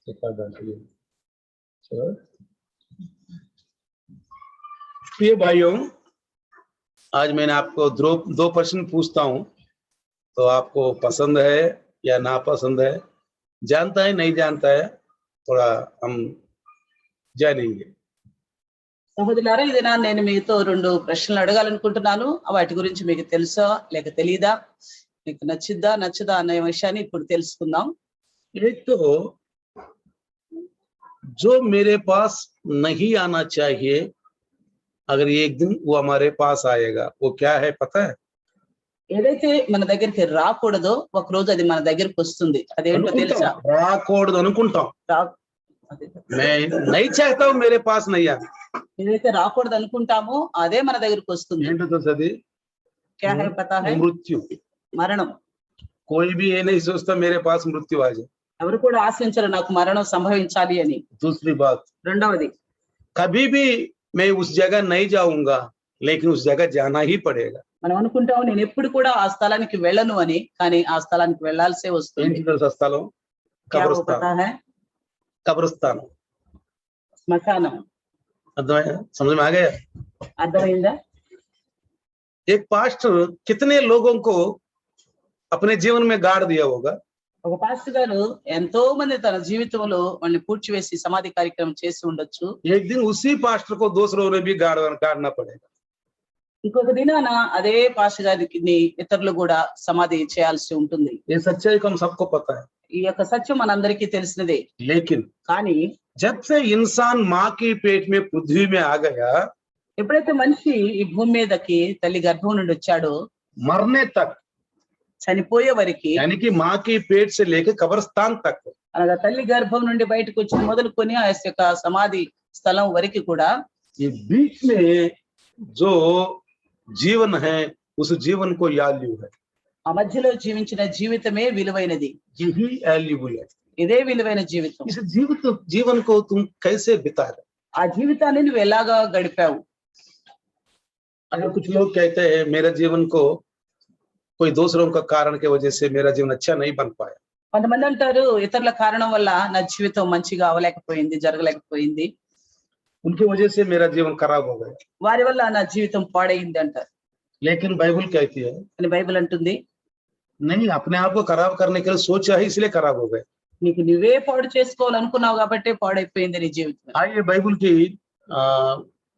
प्रिय भाइयों, आज मैंने आपको दो प्रश्न पूछता हूं, तो आपको पसंद है या नापसंद है, जानता है नहीं जानता है, थोड़ा हम जानेंगे। సహోదరులారా, ఇది నేను మీతో 2 ప్రశ్నలు అడగాలనుకుంటున్నాను. వాటి గురించి మీకు తెలుసా లేక తెలియదా, మీకు నచ్చిద్దా నచ్చదా అనే విషయాన్ని ఇప్పుడు తెలుసుకుందాం. एक तो जो मेरे पास नहीं आना चाहिए, अगर एक दिन वो हमारे पास आएगा, वो क्या है पता है? ఏదైతే మన దగ్గరికి రాకూడదో ఒక రోజు అది మన దగ్గరికి వస్తుంది. అదేంటో తెలుసా? రాకూడదు అనుకుంటాం. मैं नहीं चाहता हूं मेरे पास नहीं आए. ఏదైతే రాకూడదు అనుకుంటామో అదే మన దగ్గరికి వస్తుంది. ఏంటో తెలుసది? क्या है पता है? मृत्यु. మరణం. कोई भी ये नहीं सोचता मेरे पास मृत्यु आ जाए. ఎవరు కూడా ఆశించరు నాకు మరణం సంభవించాలి అని. दूसरी बात, రెండవది, कभी भी मैं उस जगह नहीं जाऊंगा, लेकिन उस जगह जाना ही पड़ेगा. మనం అనుకుంటాం నేను ఎప్పుడు కూడా ఆ స్థలానికి వెళ్ళను అని, కానీ ఆ స్థలానికి వెళ్ళాల్సే వస్తుంది. ఏంటి తెలుసా స్థలం? కబ్రస్థాన్. కబ్రస్థాన్, శ్మశానం. అర్థమైందా? समझ में आ गया? అర్థమైందా? एक पास्टर कितने लोगों को अपने जीवन में गाड़ दिया होगा? ఒక పాస్టర్ గారు ఎంతో మంది తన జీవితంలో వాళ్ళని పూడ్చివేసి సమాధి కార్యక్రమం చేసి ఉండొచ్చు. एक दिन उसी पास्टर को दूसरों ने भी गाड़ना पड़ेगा. ఇంకొక దినాన అదే పాస్టర్ గారికి ఇతరులు కూడా సమాధి చేయాల్సి ఉంటుంది. ये सच्चाई को हम सबको पता है. ఈ యొక్క సత్యం మనందరికీ తెలిసినదే. लेकिन కానీ जब से इंसान माँ की पेट में पृथ्वी में आ गया, ఎప్పుడైతే మనిషి ఈ భూమి మీదకి తల్లి గర్భం నుండి వచ్చాడో, मरने तक, చనిపోయే వరకు, यानी कि माँ की पेट से लेकर कब्रिस्तान तक, అనగా తల్లి గర్భం నుండి బయటకు వచ్చి మొదలుకొని ఆ యొక్క సమాధి స్థలం వరకు కూడా ये बीच में जो जीवन है, उस जीवन को वैल्यू है. ఆ మధ్యలో జీవించిన జీవితమే విలువైనది. यही वैल्यूबल है. ఇదే విలువైన జీవితం. इस जीवन को तुम कैसे बिता रहे? ఆ జీవితాన్ని నువ్వు ఎలాగా గడిపావు? अगर कुछ लोग कहते हैं मेरा जीवन को कोई दूसरों का कारण के वजह से मेरा जीवन अच्छा नहीं बन पाया, కొంతమంది అంటారు ఇతరుల కారణం వల్ల నా జీవితం మంచిగా అవలేకపోయింది, జరగలేకపోయింది, उनकी वजह से मेरा जीवन खराब हो गया. వారి వల్ల నా జీవితం పాడైంది అంటారు. लेकिन बाइबल कहती है అని బైబిల్ అంటుంది, नहीं, अपने आप को खराब करने के लिए सोचा ही इसलिए खराब हो गए. నీకు నువ్వే పాడు చేసుకోవాలనుకున్నావు కాబట్టి పాడైపోయింది నీ జీవితం. आइए बाइबल की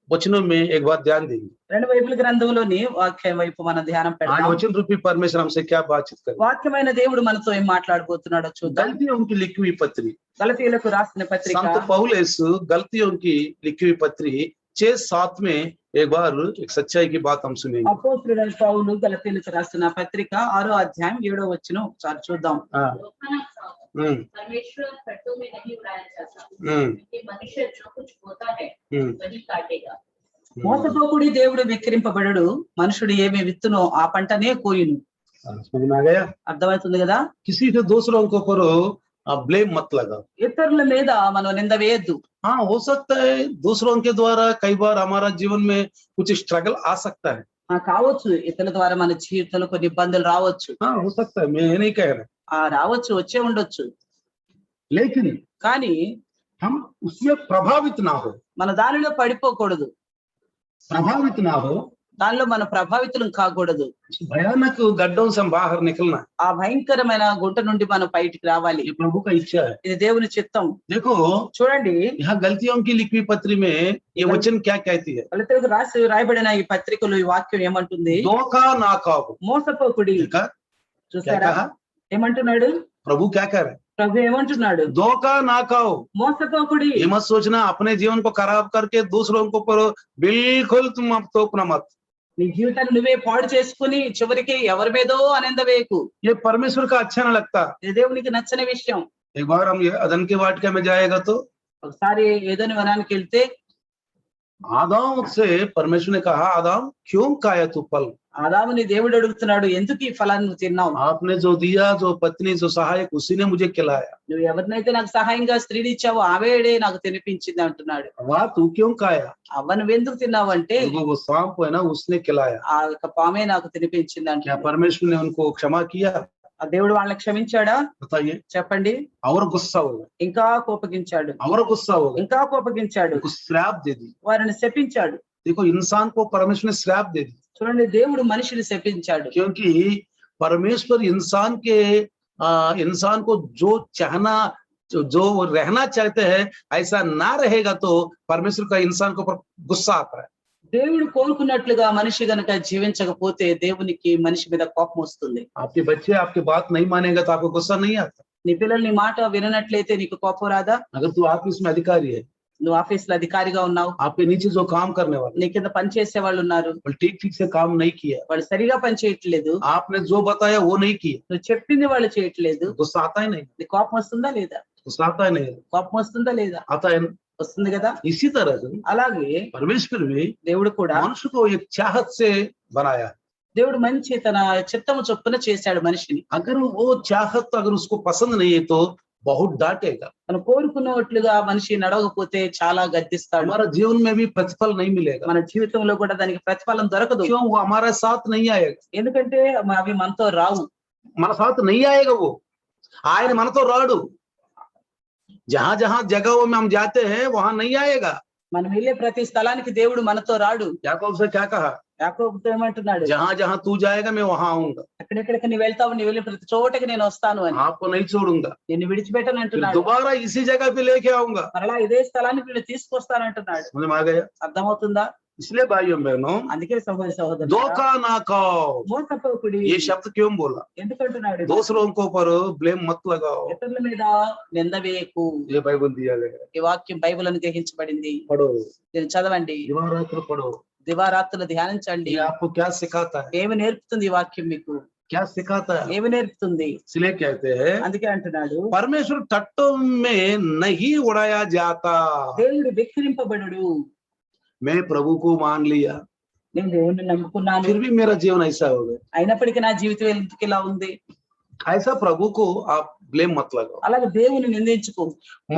वचनों में एक बात ध्यान देंगे. రెండు బైబిల్ గ్రంథంలోని వాక్యం వైపు మన ధ్యానం आज పెడదాం. वचन रूपी परमेश्वर हमसे क्या बातचीत करे? వాక్యమైన దేవుడు మనతో ఏం మాట్లాడబోతున్నాడో చూద్దాం. गलतियों की लिखी हुई पत्री, గలతీయులకు రాసిన పత్రిక संत पौलुस गलतियों की लिखी हुई पत्री 6:7 में एक बार एक सच्चाई की बात हम सुनेंगे. అపోస్తలుడైన పౌలు గలతీయులకు రాసిన పత్రిక 6వ అధ్యాయం 7వ వచనం ఒకసారి చూద్దాం. परमेश्वर खड्डों में नहीं उड़ाया जाता, क्योंकि मनुष्य जो कुछ बोता है वही काटेगा. మోసపోకుడి దేవుడు వెక్కిరింపబడడు, మనుషుడు ఏమి విత్తునో ఆ పంటనే కోయును. समझ में आ गया? అర్థమవుతుంది కదా? किसी से दूसरों के ऊपर ब्लेम मत लगाओ. ఇతరుల మీద మనం నింద వేయద్దు. हाँ, हो सकता है दूसरों के द्वारा कई बार हमारा जीवन में कुछ स्ट्रगल आ सकता है. కావచ్చు, ఇతరుల ద్వారా మన జీవితంలో కొన్ని ఇబ్బందులు రావచ్చు. हाँ, हो सकता है, मैं ये नहीं कह रहा. రావచ్చు, వచ్చే ఉండొచ్చు. लेकिन కానీ हम उसमें प्रभावित ना हो. మన దానిలో పడిపోకూడదు. प्रभावित ना हो, దానిలో మనం ప్రభావితులం కాకూడదు. भयानक गड्ढों से हम बाहर निकलना है. ఆ భయంకరమైన గుంట నుండి మనం బయటికి రావాలి. ये प्रभु का इच्छा है. ఇది దేవుని చిత్తం. देखो, చూడండి, यहाँ गलतियों की लिखी पत्री में ये वचन क्या कहती है? గలతీయులకు రాయబడిన ఈ పత్రికలో ఈ వాక్యం ఏమంటుంది? धोखा ना खाओ. మోసపోకుడి. చూసారా ఏమంటున్నాడు? प्रभु क्या कह रहे हैं? ప్రభు ఏమంటున్నాడు? धोखा ना खाओ. మోసపోకుడి. ये मत सोचना अपने जीवन को खराब करके दूसरों को ऊपर बिल्कुल तुम अब थोपना मत. నీ జీవితాన్ని నువ్వే పాడు చేసుకుని చివరికి ఎవరి మీదో అనింద వేయకు. ये परमेश्वर का अच्छा ना लगता. ఇది దేవునికి నచ్చని విషయం. एक बार हम ये अदन के वाटिका में जाएगा तो ఒకసారి ఏదైనా వనానికి వెళ్తే आदम से परमेश्वर ने कहा, आदम क्यों खाया तू फल? ఆదాముని దేవుడు అడుగుతున్నాడు, ఎందుకు ఈ ఫలాన్ని నువ్వు తిన్నావు? आपने जो दिया, जो पत्नी, जो सहायक, उसी ने मुझे खिलाया. నువ్వు ఎవరినైతే నాకు సహాయంగా స్త్రీని ఇచ్చావో ఆవేడే నాకు తినిపించింది అంటున్నాడు. वाह, तू क्यों खाया? అవ్వ నువ్వెందుకు తిన్నావు అంటే वो सांप है ना, उसने खिलाया. ఆ యొక్క పామే నాకు తినిపించింది क्या అంటున్నాడు. परमेश्वर ने उनको क्षमा किया? ఆ దేవుడు వాళ్ళని క్షమించాడా? बताइए। చెప్పండి. और गुस्सा होगा, ఇంకా కోపగించాడు, और गुस्सा होगा, ఇంకా కోపగించాడు, उनको श्राप दे दी। వారిని శపించాడు. देखो इंसान को परमेश्वर ने श्राप दे दी, చూడండి, దేవుడు మనిషిని శపించాడు. क्योंकि परमेश्वर इंसान को जो चाहना जो वो रहना चाहते हैं ऐसा ना रहेगा तो परमेश्वर का इंसान के ऊपर गुस्सा आता है। దేవుడు కోరుకున్నట్లుగా మనిషి గనక జీవించకపోతే దేవునికి మనిషి మీద కోపం వస్తుంది. आपके बच्चे आपकी बात नहीं मानेगा तो आपको गुस्सा नहीं आता। నీ పిల్లలు నీ మాట విననట్లయితే నీకు కోపం రాదా? अगर तू ऑफिस में अधिकारी है, నువ్వు ఆఫీస్ లో అధికారిగా ఉన్నావు, आपके नीचे जो काम करने वाले నీ కింద పని చేసే వాళ్ళు ఉన్నారు, ठीक से काम नहीं किया, వాళ్ళు సరిగా పని చేయట్లేదు, आपने जो बताया वो नहीं किया, నువ్వు చెప్పింది వాళ్ళు చేయట్లేదు, गुस्सा आता ही नहीं। నీకు కోపం వస్తుందా లేదా? गुस्सा आता ही नहीं, కోపం వస్తుందా లేదా? आता है। వస్తుంది కదా. इसी तरह से అలాగే परमेश्वर भी దేవుడు కూడా मनुष्य को एक चाहत से बनाया। దేవుడు మంచి తన చిత్తము చొప్పున చేశాడు మనిషిని. अगर वो चाहत अगर उसको पसंद नहीं है तो बहुत डांटेगा। తను కోరుకున్నట్లుగా మనిషి నడవకపోతే చాలా గద్దిస్తాడు. हमारा जीवन में भी प्रतिफल नहीं मिलेगा। మన జీవితంలో కూడా దానికి ప్రతిఫలం దొరకదు. क्यों? वो हमारे साथ नहीं आएगा, ఎందుకంటే అవి మనతో రావు. మన साथ नहीं आएगा। वो ఆయన మనతో రాడు। जहां जहां जगहों में हम जाते हैं वहां नहीं आएगा। మనం వెళ్ళే ప్రతి స్థలానికి దేవుడు మనతో రాడు. याकूब से क्या कहा? యాకోబుతో ఏమంటున్నాడు? जहां जहां तू जाएगा मैं वहां आऊंगा, ఎక్కడెక్కడికి నువ్వు వెళ్తావు, నువ్వు వెళ్ళే ప్రతి చోటకి నేను వస్తాను అని. आपको नहीं छोड़ूंगा, నిన్ను విడిచిపెట్టను फिर అంటున్నాడు. दोबारा इसी जगह पे लेके आऊंगा। మరలా ఇదే స్థలానికి నిన్ను తీసుకొస్తానంటున్నాడు. समझ में आ गया? అర్థమవుతుందా? इसलिए भाइयों बहनों, అందుకే సహోదరి సహోదరు, धोखा ना खाओ। మోసపోకుడి. ये शब्द क्यों बोला? ఎందుకంటున్నాడు? दूसरों के ऊपर ब्लेम मत लगाओ, ఇతరుల మీద నింద వేయకు. ये बाइबल दिया गया। ఈ వాక్యం బైబిల్ అని గ్రహించబడింది. पढ़ो, దీన్ని చదవండి, दिवारात्र पढ़ो। దివారాత్రులు ధ్యానించండి. ये आपको क्या सिखाता है? ఏమి నేర్పుతుంది ఈ వాక్యం మీకు? क्या सिखाता है? ఏమి నేర్పుతుంది? इसलिए कहते हैं అందుకే అంటున్నాడు, परमेश्वर टट्टों में नहीं उड़ाया जाता। దేవుడు వెక్కిరింపబడుడు. मैं प्रभु को मान लिया, నేను దేవుణ్ణి నమ్ముకున్నాను, फिर भी मेरा जीवन ऐसा हो गया। అయినప్పటికీ నా జీవితం ఎందుకు ఇలా ఉంది? ऐसा प्रभु को आप ब्लेम मत लगाओ। అలాగే దేవుని నిందించుకో.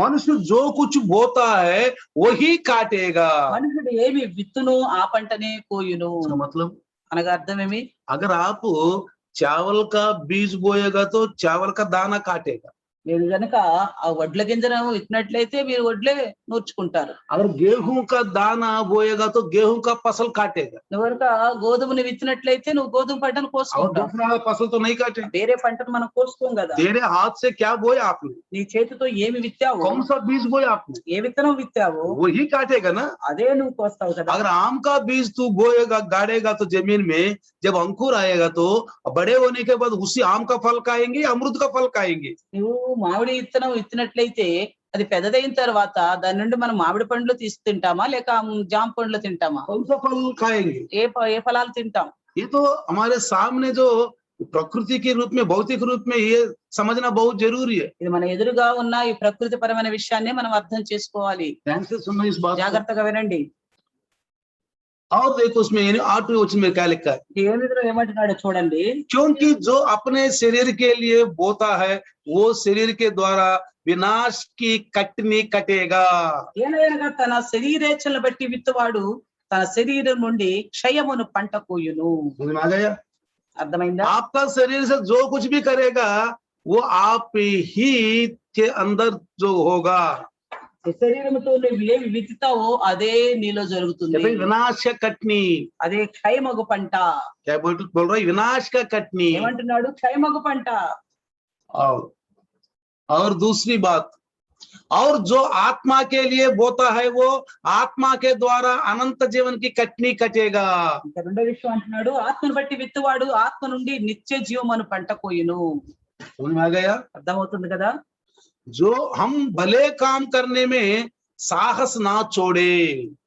मनुष्य जो कुछ बोता है वही काटेगा। మనుషుడు ఏమి విత్తును ఆ పంటనే కోయును. इसका मतलब, అనగా అర్థమేమి? अगर आप चावल का बीज बोएगा तो चावल का दाना काटेगा। మీరు గనక ఆ వడ్ల గింజను విత్తినట్లయితే మీరు వడ్లే నూర్చుకుంటారు. अगर गेहूं का दाना बोएगा तो गेहूं का फसल काटेगा, నువ్వు గనక గోధుమని విత్తినట్లయితే నువ్వు గోధుమ పంటను और కోసుకుంటావు. दूसरा फसल तो नहीं काटेगा। వేరే పంటను మనం కోసుకోం కదా. तेरे हाथ से क्या बोया आपने? నీ చేతితో ఏమి విత్తావు, कौन सा बीज बोया आपने? ఏ విత్తనం విత్తావు, वही काटेगा ना। అదే నువ్వు కోస్తావు కదా. अगर आम का बीज तू बोएगा, गाड़ेगा तो जमीन में जब अंकुर आएगा तो बड़े होने के बाद उसी आम का फल खाएंगे, अमरूद का फल खाएंगे। నువ్వు మామిడి విత్తనం విత్తినట్లయితే అది పెద్దదైన తర్వాత దాని నుండి మనం మామిడి పండ్లు తీసి తింటామా లేక జామ పండ్లు తింటామా? कौन सा फल खाएंगे? ఏ ఫలాలు తింటాం? ये तो हमारे सामने जो प्रकृति के रूप में, भौतिक रूप में ये समझना बहुत जरूरी है। ఇది మన ఎదురుగా ఉన్న ఈ ప్రకృతి పరమైన విషయాన్ని మనం అర్థం చేసుకోవాలి. ध्यान से सुनना इस बात को। జాగ్రత్తగా వినండి. और देखो उसमें 8वें वचन में क्या लिखा है? దేవునిలో ఏమంటున్నాడో చూడండి. क्योंकि जो अपने शरीर के लिए बोता है वो शरीर के द्वारा विनाश की कटनी कटेगा। ఏలయనగా తన శరీరేచ్ఛలను బట్టి విత్తువాడు తన శరీరం నుండి క్షయమును పంట కోయును. समझ में आ गया? అర్థమైందా? आपका शरीर से जो कुछ भी करेगा वो आप ही के अंदर जो होगा, ఈ శరీరముతో నువ్వు ఏమి విత్తుతావో అదే నీలో జరుగుతుంది. भाई विनाश का कटनी। అదే క్షయమగు పంట. क्या बोल रहा है? विनाश का कटनी। ఏమంటున్నాడు? క్షయమగు పంట. और दूसरी बात, और जो आत्मा के लिए बोता है वो आत्मा के द्वारा अनंत जीवन की कटनी कटेगा। ఇంకా రెండో విషయం అంటున్నాడు, ఆత్మను బట్టి విత్తువాడు ఆత్మ నుండి నిత్య జీవమును పంట కోయును. समझ में आ गया? అర్థమవుతుంది కదా. जो हम भले काम करने में साहस ना छोड़े,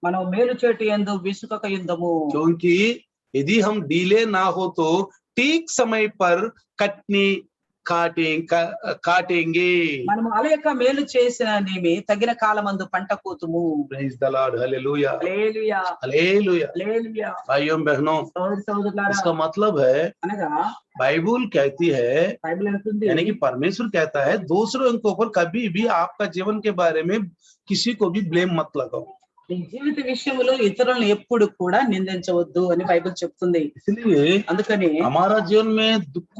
మనం మేలు చేటు యందు విసుకక యుందము. क्योंकि यदि हम डीले ना हो तो ठीक समय पर कटनी काटेंगे। మనము అలయక మేలు చేసిన నేమి తగిన కాలమందు పంట కోతుము. Praise the Lord, hallelujah, hallelujah, hallelujah। హల్లెలూయా. भाइयों बहनों, సోదర సోదరులారా, इसका मतलब है అనగా बाइबल कहती है, బైబిల్ అంటుంది, यानी कि परमेश्वर कहता है दूसरों के ऊपर कभी भी आपका जीवन के बारे में किसी को भी ब्लेम मत लगाओ। నీ జీవిత విషయంలో ఇతరులను ఎప్పుడు కూడా నిందించవద్దు అని బైబిల్ చెప్తుంది. इसलिए అందుకని हमारा जीवन में दुख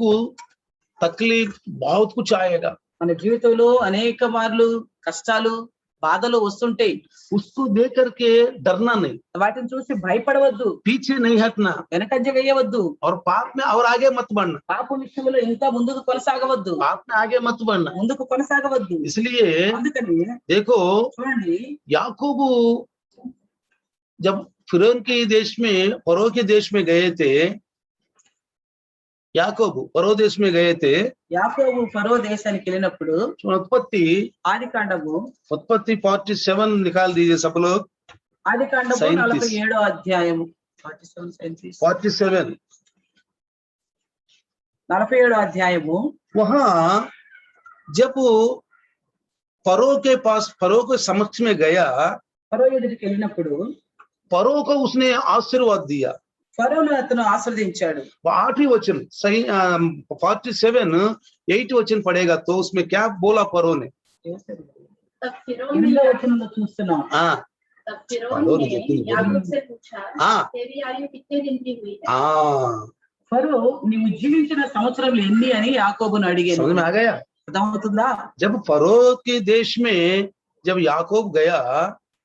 तकलीफ बहुत कुछ आएगा, మన జీవితంలో అనేక మార్లు కష్టాలు బాధలు వస్తుంటాయి. उसको देख करके डरना नहीं, వాటిని చూసి భయపడవద్దు, पीछे नहीं हटना, వెనకంజ వేయవద్దు, और पाप में और आगे मत बढ़ना, పాప విషయంలో ఇంకా ముందుకు కొనసాగవద్దు, पाप में आगे मत बढ़ना। ముందుకు కొనసాగవద్దు. इसलिए అందుకని देखो, చూడండి, याकूब जब फिरौन के देश में, फरो के देश में गए थे, याकूब फरो देश में गए थे, యాకోబు ఫరో దేశానికి వెళ్ళినప్పుడు उत्पत्ति ఆది కాండము 47 निकाल दीजिए सब लोग। ఆది కాండము 37. 47వ అధ్యాయము 47 47వ అధ్యాయము. वहां जब फरो के पास, फरो के समक्ष में गया, ఫరో ఎదుటికి వెళ్ళినప్పుడు फरो को उसने आशीर्वाद दिया। ఫరోను అతను ఆశీర్వదించాడు. 8 वचन सही 47:8 वचन पड़ेगा, तो उसमें क्या बोला फरो ने? तब फिरौन 8వ వచనంలో చూస్తున్నాం. हाँ तब फिरौन फरो ने ने लेकिन याकूब से पूछा, हाँ तेरी आयु कितने दिन की हुई है? हाँ, ఫరో నీవు జీవించిన సంవత్సరాలు ఎన్ని అని యాకోబును అడిగాను. समझ में आ गया? అర్థమవుతుందా? जब फरो के देश में जब याकूब गया,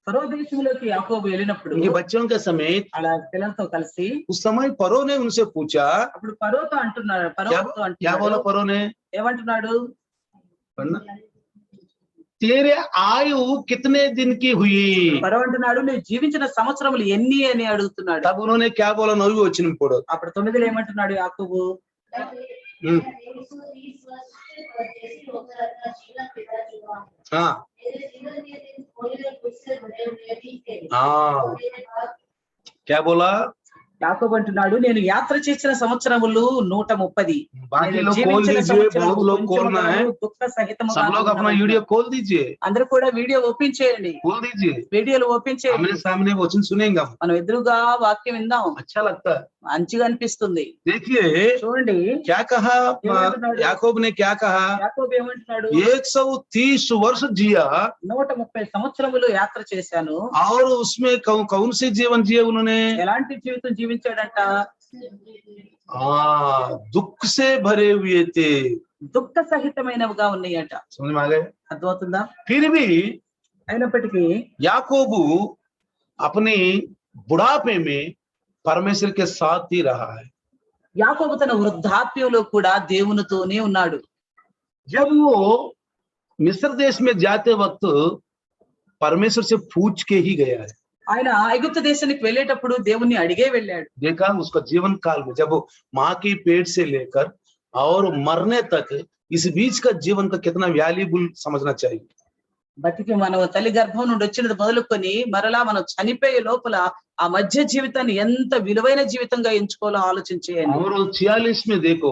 ఫరో దేశంలోకి యాకోబు వెళ్ళినప్పుడు उनके बच्चों के समेत, అలా పిల్లలతో కలిసి उस समय फरो ने उनसे पूछा, అప్పుడు ఫరోతో అంటున్నాడు, ఫరోతో क्या बोला అంటున్నాడు, फरो ने? ఏమంటున్నాడు? पढ़ना, तेरे आयु कितने दिन की हुई? ఫరో అంటున్నాడు నువ్వు జీవించిన సంవత్సరములు ఎన్ని అని అడుగుతున్నాడు. तब उन्होंने क्या बोला? 9 वचन में पढ़ो। అప్పుడు 9లో ఏమంటున్నాడు యాకోబు? 130 वर्ष परदेसी होकर अपना जीवन बिता चुका हूं। हाँ मेरे जीवन के दिन थोड़े मुझसे भरे हुए भी थे। हाँ, और मेरे बाद क्या बोला? యాకోబు అంటున్నాడు నేను యాత్ర చేసిన సంవత్సరములు 130. बाकी నేను लोग खोल జీవించిన दीजिए, సంవత్సరములు बहुत लोग खोलना है, కొంచెముగాను దుఃఖ సహితముగా सब लोग अपना वीडियो खोल दीजिए, అందరూ కూడా వీడియో ఓపెన్ చేయండి, खोल दीजिए, వీడియోలు ఓపెన్ చేయండి. आमने सामने वचन सुनेंगे हम, మనం ఎదురుగా వాక్యం విందాం, अच्छा लगता है। మంచిగా అనిపిస్తుంది. देखिए చూడండి क्या कहा याकूब ने, क्या कहा? యాకోబు ఏమంటున్నాడు? 130 वर्ष जिया, 130 సంవత్సరములు యాత్ర చేశాను. और उसमें कौन से जीवन जिए उन्होंने? ఎలాంటి జీవితం జీవించాడంట? हाँ, दुख से भरे हुए थे। దుఃఖ సహితమైనవిగా ఉన్నాయట. समझ में आ गए? అర్థమవుతుందా? फिर भी అయినప్పటికీ याकूब अपने बुढ़ापे में परमेश्वर के साथ ही रहा है। యాకోబు తన వృద్ధాప్యంలో కూడా దేవునితోనే ఉన్నాడు. जब वो मिस्र देश में जाते वक्त परमेश्वर से पूछ के ही गया है। ఆయన ఐగుప్తు దేశానికి వెళ్ళేటప్పుడు దేవుణ్ణి అడిగే వెళ్ళాడు. देखा उसका जीवन काल में, जब माँ की पेट से लेकर और मरने तक, इस बीच का जीवन का कितना वैल्यूबल समझना चाहिए। బతికి మనం తల్లి గర్భం నుండి వచ్చినది మొదలుకొని మరలా మనం చనిపోయే లోపల ఆ మధ్య జీవితాన్ని ఎంత విలువైన జీవితంగా ఎంచుకోవాలో ఆలోచించేయండి. और 46 में देखो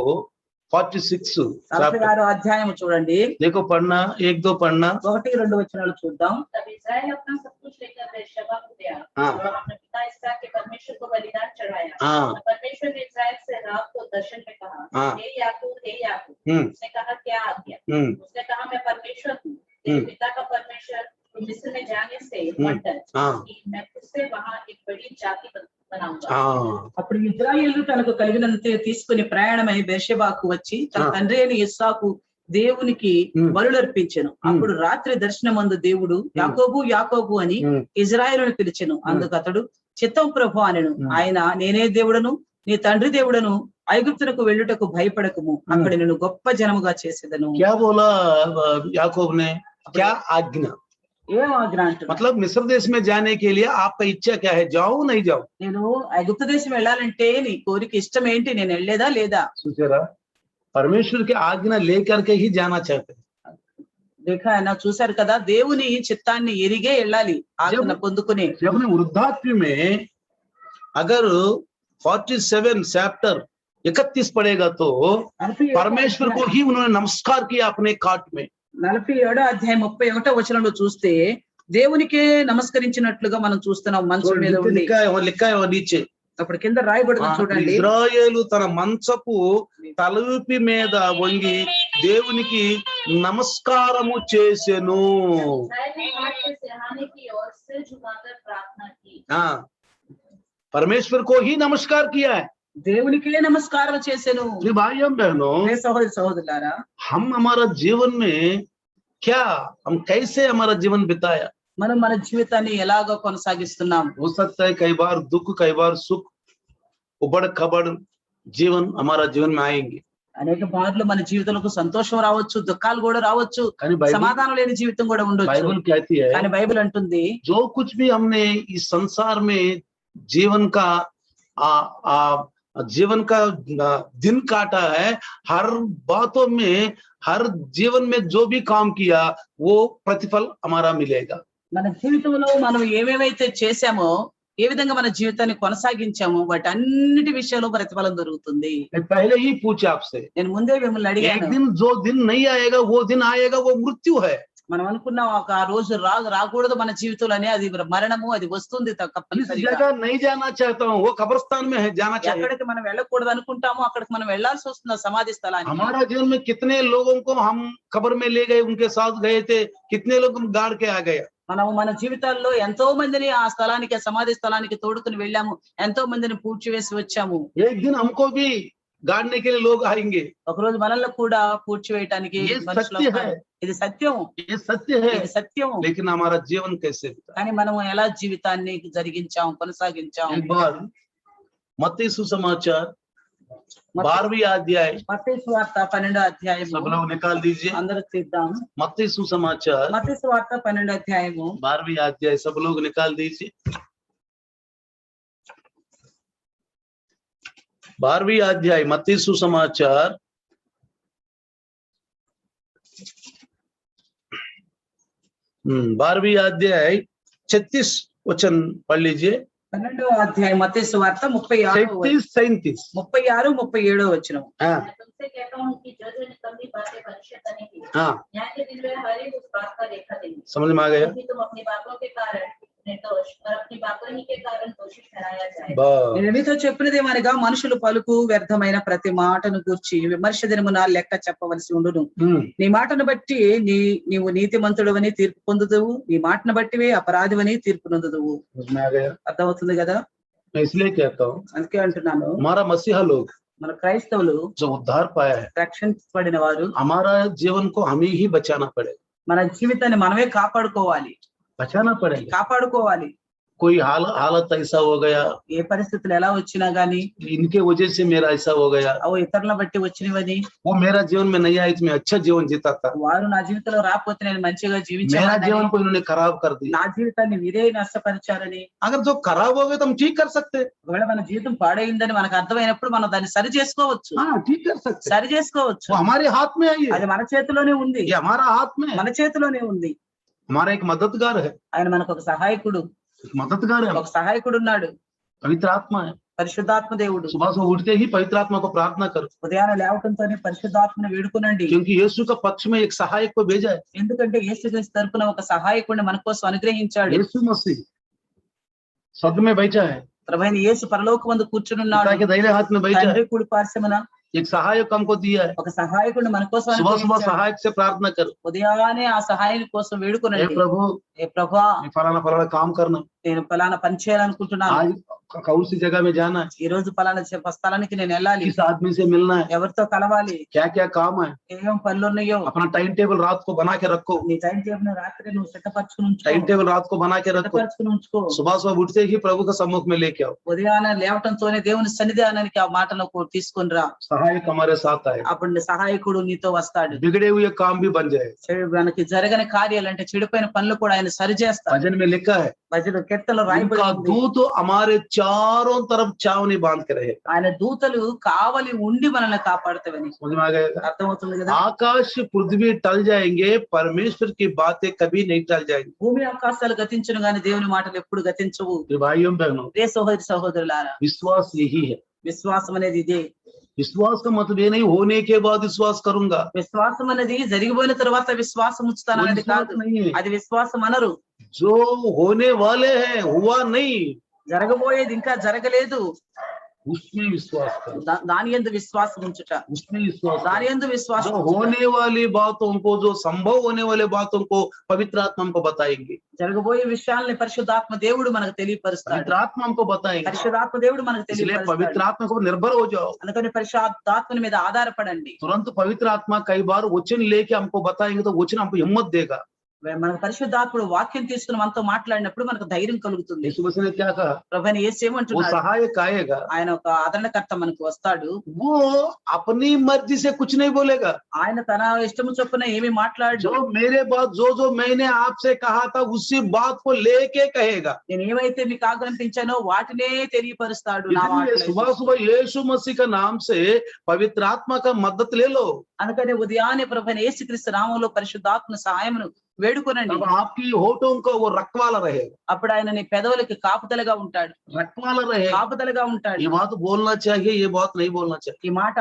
46 46వ అధ్యాయం చూడండి, देखो पढ़ना, 1-2 पढ़ना। 1-2 వచనాలు చూద్దాం. तब इस्राएल अपना सब कुछ लेकर बेर्शेबा को गया हाँ। और अपने पिता इसहाक के परमेश्वर को बलिदान चढ़ाया। हाँ। परमेश्वर ने इस्राएल से रात को दर्शन में कहा, हाँ। हे याकूब, हे याकूब। हम्म उसने कहा, क्या आज्ञा? हम्म उसने कहा, मैं परमेश्वर हूँ, तेरे पिता का परमेश्वर। तू मिस्र में जाने से मत डर, हाँ। कि मैं तुझसे वहां एक बड़ी जाति बनाऊंगा। हाँ అప్పుడు ఇశ్రాయేలు తనకు కలిగినంతే తీసుకుని ప్రయాణమై బెర్షెబాకు వచ్చి తన తండ్రి అయిన ఇస్సాకు దేవునికి బలులర్పించెను. అప్పుడు రాత్రి దర్శనమందు దేవుడు యాకోబు యాకోబు అని ఇజ్రాయేలును పిలిచెను. అందుకు అతడు చిత్తం ప్రభు అనెను. ఆయన నేనే దేవుడను, నీ తండ్రి దేవుడను, ఐగుప్తునకు వెళ్ళుటకు భయపడకము, అక్కడ నేను గొప్ప జనముగా చేసేదను. क्या बोला याकूब ने? क्या आज्ञा? ఏం ఆజ్ఞ అంటున్నా? मतलब मिस्र देश में जाने के लिए आपका इच्छा क्या है? जाओ नहीं जाओ? నేను ఐగుప్తు దేశం వెళ్ళాలంటే నీ కోరిక ఇష్టం ఏంటి? నేను వెళ్ళేదా లేదా? सोचेरा परमेश्वर की आज्ञा लेकर के ही जाना चाहते हैं। देखा है ना, చూశారు కదా, దేవుని చిత్తాన్ని ఎరిగే వెళ్ళాలి ఆజ్ఞ పొందుకునే. जब अपने वृद्धाप्य में अगर 47 चैप्टर 31 पढ़ेगा तो परमेश्वर को ही उन्होंने नमस्कार किया अपने काट में। 47వ అధ్యాయం 31వ వచనంలో చూస్తే దేవునికే నమస్కరించినట్లుగా మనం చూస్తున్నాం మంచం మీద ఉండి. लिखा है वो नीचे, అప్పుడు కింద రాయబడింది చూడండి. ఇజ్రాయేలు తన మంచపు తలవిపి మీద వంగి దేవునికి నమస్కారము చేసెను. इस्राएल ने हाथ से सिरहाने की ओर सिर झुकाकर प्रार्थना की। हाँ, परमेश्वर को ही नमस्कार किया है। దేవునికే నమస్కారం చేసెను. जी भाइयों बहनों, సహోదరి సహోదరులారా, हम हमारा जीवन में क्या, हम कैसे हमारा जीवन बिताया? మనం మన జీవితాన్ని ఎలాగో కొనసాగిస్తున్నాం. हो सकता है कई बार दुख, कई बार सुख, उबड़ खबड़ जीवन हमारा जीवन में आएंगे. అనేక మార్లు మన జీవితంలో సంతోషం రావచ్చు, దుఃఖాలు కూడా రావచ్చు, కానీ బైబిల్ సమాధానం లేని జీవితం కూడా ఉండొచ్చు. बाइबल कहती है, కానీ బైబిల్ అంటుంది, जो कुछ भी हमने इस संसार में जीवन का जीवन का दिन काटा है, हर बातों में, हर जीवन में जो भी काम किया वो प्रतिफल हमारा मिलेगा. మన జీవితంలో మనం ఏమేమైతే చేశామో, ఏ విధంగా మన జీవితాన్ని కొనసాగించామో వాటి అన్నిటి విషయంలో ప్రతిఫలం దొరుకుతుంది. मैं पहले ही पूछा आपसे, నేను ముందే మిమ్మల్ని एक అడిగాను, दिन जो दिन नहीं आएगा वो दिन आएगा, वो मृत्यु है. మనం అనుకున్నాం ఒక రోజు రాకూడదు మన జీవితంలోనే, అది మరణము, అది వస్తుంది इस తప్పనిసరిగా. जगह नहीं जाना चाहता हूँ, वो कब्रिस्तान में है, जाना चाहिए. ఎక్కడికి మనం వెళ్ళకూడదు అనుకుంటామో అక్కడికి మనం వెళ్ళాల్సి వస్తుంది, ఆ సమాధి స్థలానికి. हमारा जीवन में कितने लोगों को हम कब्र में ले गए, उनके साथ गए थे, कितने लोग हम गाड़ के आ गए. మనం మన జీవితాల్లో ఎంతో మందిని ఆ స్థలానికి, ఆ సమాధి స్థలానికి తోడుకుని వెళ్ళాము, ఎంతో మందిని పూడ్చివేసి వచ్చాము. एक दिन हमको भी गाड़ने के लिए लोग आएंगे. ఒక రోజు మనల్ని కూడా పూడ్చివేయటానికి ये మనుషులు सत्य వస్తారు. है, ఇది సత్యం, ये सत्य है, ఇది సత్యం. लेकिन हमारा जीवन कैसे बीता? కానీ మనం ఎలా జీవితాన్ని జరిగించాం, కొనసాగించాం. एक बार मत्ती सुसमाचार 12वीं अध्याय, మత్తయి సువార్త 12వ అధ్యాయము सब लोग निकाल दीजिए. అందరూ తీద్దాం. मत्ती सुसमाचार మత్తయి సువార్త 12వ అధ్యాయము 12वीं अध्याय, सब लोग निकाल दीजिए. 12वीं अध्याय मत्ती सुसमाचार 12वीं अध्याय 36 वचन पढ़ लीजिए. 12వ అధ్యాయం మత్తయి సువార్త 36 37 36 37 వచనం. हाँ मैं तुमसे कहता हूँ कि जो जो निकम्मी बातें मनुष्य करेंगे, हाँ, न्याय के दिन वे हर एक उस बात का लेखा देंगे. समझ में आ गया. क्योंकि तुम अपनी बातों के कारण निर्दोष और अपनी बातों ही के कारण दोषी ठहराया जाएगा. बस నేను మీతో చెప్పినదేమనగా, మనుషులు పలుకు వ్యర్థమైన ప్రతి మాటను గూర్చి విమర్శ దినమున లెక్క చెప్పవలసి ఉండును. నీ మాటను బట్టి నీవు నీతిమంతుడవని తీర్పు పొందుదువు, నీ మాటను బట్టివే అపరాధివని తీర్పు నొందుదువు. समझ में आ गया. అర్థమవుతుంది కదా? मैं इसलिए कहता हूँ, అందుకే అంటున్నాను, हमारा मसीहा लोग మన క్రైస్తవులు जो उद्धार पाया है, రక్షించబడిన వారు हमारा जीवन को हमें ही बचाना पड़ेगा, మన జీవితాన్ని మనమే కాపాడుకోవాలి, बचाना पड़ेगा. కాపాడుకోవాలి. कोई हालत ऐसा हो गया, ఏ పరిస్థితులు ఎలా వచ్చినా గానీ, इनके वजह से मेरा ऐसा हो गया, అవి ఇతరులను బట్టి వచ్చినవని, वो मेरा जीवन में नहीं आई तो मैं अच्छा जीवन जीता था, వారు నా జీవితంలో రాకపోతే నేను మంచిగా मेरा జీవించాలని, जीवन को इन्होंने खराब कर दिया. నా జీవితాన్ని వీరే నష్టపరిచారని. अगर जो खराब हो गए तो हम ठीक कर सकते. ఒకవేళ మన జీవితం పాడైందని మనకు అర్థమైనప్పుడు మనం దాన్ని సరి చేసుకోవచ్చు, हाँ, ठीक कर सकते. సరి చేసుకోవచ్చు. वो हमारे हाथ में है, అది మన చేతిలోనే ఉంది, ये हमारा हाथ में है. మన చేతిలోనే ఉంది. हमारा एक मददगार है, ఆయన మనకు ఒక సహాయకుడు, एक मददगार है, ఒక సహాయకుడు ఉన్నాడు, पवित्र आत्मा है. పరిశుద్ధాత్మ దేవుడు. सुबह से उठते ही पवित्र आत्मा को प्रार्थना करो, ఉదయాన్నే లేవటంతోనే పరిశుద్ధాత్మను వేడుకునండి. क्योंकि यीशु का पक्ष में एक सहायक को भेजा है, ఎందుకంటే యేసుక్రీస్తు తరపున ఒక సహాయకుడిని మన కోసం అనుగ్రహించాడు. यीशु मसीह स्वर्ग में बैठा है, ప్రభువైన యేసు పరలోకమందు కూర్చునున్నాడు, पिता के दाहिने हाथ में बैठा తండ్రి है. కుడి పార్శ్వమున एक सहायक हमको दिया है. ఒక సహాయకుడిని మన కోసం सुबह सुबह అనుగ్రహించాడు. सहायक से प्रार्थना करो, ఉదయాన్నే ఆ సహాయం కోసం हे వేడుకునండి. प्रभु, ఏ ప్రభువా, ये फलाना फलाना काम करना, నేను ఫలానా పని చేయాలనుకుంటున్నాను, आज कौन सी जगह में जाना है, ఈ రోజు ఫలానా స్థలానికి నేను వెళ్ళాలి, किस आदमी से मिलना है, ఎవరితో కలవాలి, क्या क्या काम है. ఏం పనులు ఉన్నాయో अपना टाइम टेबल रात को बना के रखो, నీ టైం టేబుల్ రాత్రి నువ్వు సిద్ధపరచుకుని ఉంచుకో, टाइम टेबल रात को बना के रखो. సిద్ధపరచుకుని ఉంచుకో. सुबह सुबह उठते ही प्रभु का सम्मुख में लेके आओ. ఉదయాన్నే లేవటంతోనే దేవుని సన్నిధానానికి ఆ మాటను తీసుకుని రా. सहायक हमारे साथ आए, అప్పుడు నీ సహాయకుడు నీతో వస్తాడు. बिगड़े हुए काम भी बन जाए. మనకి జరగని కార్యాలు అంటే చెడిపోయిన పనులు కూడా ఆయన సరి చేస్తాడు. भजन में लिखा है, భజన కీర్తనలో రాయబడి उनका ఉంది, दूत हमारे चारों तरफ छावनी बांध के रहे. ఆయన దూతలు కావలి ఉండి మనల్ని కాపాడుతావని. समझ में आ गया? అర్థమవుతుంది కదా? आकाश पृथ्वी टल जाएंगे, परमेश्वर की बातें कभी नहीं टल जाएंगी. భూమి ఆకాశాలు గతించును గాని దేవుని మాటలు ఎప్పుడు గతించవు. मेरे भाइयों बहनों, ప్రియ సహోదరి సహోదరులారా, विश्वास यही है. విశ్వాసం అనేది ఇదే. विश्वास का मतलब ये नहीं होने के बाद विश्वास करूंगा, విశ్వాసం అనేది జరిగిపోయిన తర్వాత విశ్వాసం ఉంచుతాను वो అనేది विश्वास కాదు. नहीं है. అది విశ్వాసం అనరు. जो होने वाले हैं हुआ नहीं, జరగబోయేది ఇంకా జరగలేదు, उसमें विश्वास करो, దాని యందు విశ్వాసం ఉంచుట, उसमें विश्वास దాని करो। యందు విశ్వాసం जो ఉంచుట. होने वाली बातों को, जो संभव होने वाले बातों को पवित्र आत्मा हमको बताएंगे, జరగబోయే విషయాల్ని పరిశుద్ధాత్మ దేవుడు మనకు తెలియపరుస్తాడు. पवित्र आत्मा हमको बताएंगे। పరిశుద్ధాత్మ దేవుడు మనకు इसलिए తెలియపరుస్తాడు. पवित्र आत्मा को निर्भर हो जाओ। అందుకని పరిశుద్ధాత్మని మీద ఆధారపడండి. तुरंत पवित्र आत्मा कई बार वचन लेके हमको बताएंगे तो वचन हमको हिम्मत देगा। మనకు పరిశుద్ధాత్ముడు వాక్యం తీసుకుని మనతో మాట్లాడినప్పుడు మనకు ధైర్యం కలుగుతుంది. यीशु मसीह ने क्या कहा? ప్రభువైన యేసు वो ఏమంటున్నాడు? सहायक आएगा, ఆయన ఒక ఆదరణకర్త మనకు వస్తాడు. वो अपनी मर्जी से कुछ नहीं बोलेगा। ఆయన తన ఇష్టము చొప్పున ఏమి మాట్లాడు. जो मेरे बात, जो मैंने आपसे कहा था उसी बात को लेके कहेगा। నేను ఏమైతే మీకు ఆజ్ఞాపించానో వాటినే తెలియపరుస్తాడు నా इसलिए మాటలు. सुबह सुबह यीशु मसीह का नाम से पवित्र आत्मा का मदद ले लो। అందుకని ఉదయాన్నే ప్రభువైన యేసుక్రీస్తు నామములో పరిశుద్ధాత్మ సహాయమును వేడుకొనండి. अब आपकी होठों को वो रखवाला रहेगा, అప్పుడు ఆయన నీ పెదవులకి కాపుదలగా ఉంటాడు, रखवाला रहेगा। కాపుదలగా ఉంటాడు. ये बात बोलना चाहिए, ये बात नहीं बोलना चाहिए। ఈ మాట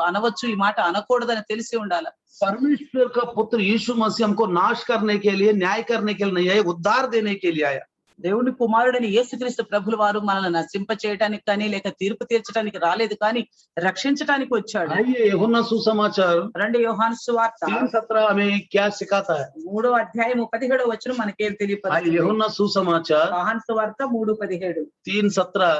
అనవచ్చు, ఈ మాట అనకూడదని తెలిసి ఉండాలి. परमेश्वर का पुत्र यीशु मसीह हमको नाश करने के लिए, न्याय करने के लिए नहीं आया, उद्धार देने के लिए आया। దేవుని కుమారుడైన యేసుక్రీస్తు ప్రభుల వారు మనల్ని నశింప చేయడానికి కానీ లేక తీర్పు తీర్చడానికి రాలేదు, కానీ రక్షించడానికి వచ్చాడు. आइए यूहन्ना सुसमाचार రండి యోహాను సువార్త 3:17 हमें क्या सिखाता है? 3వ అధ్యాయం 17వ వచనం మనకేం आइए తెలియపరుస్తుంది. यूहन्ना सुसमाचार యోహాను సువార్త 3:17. 3:17।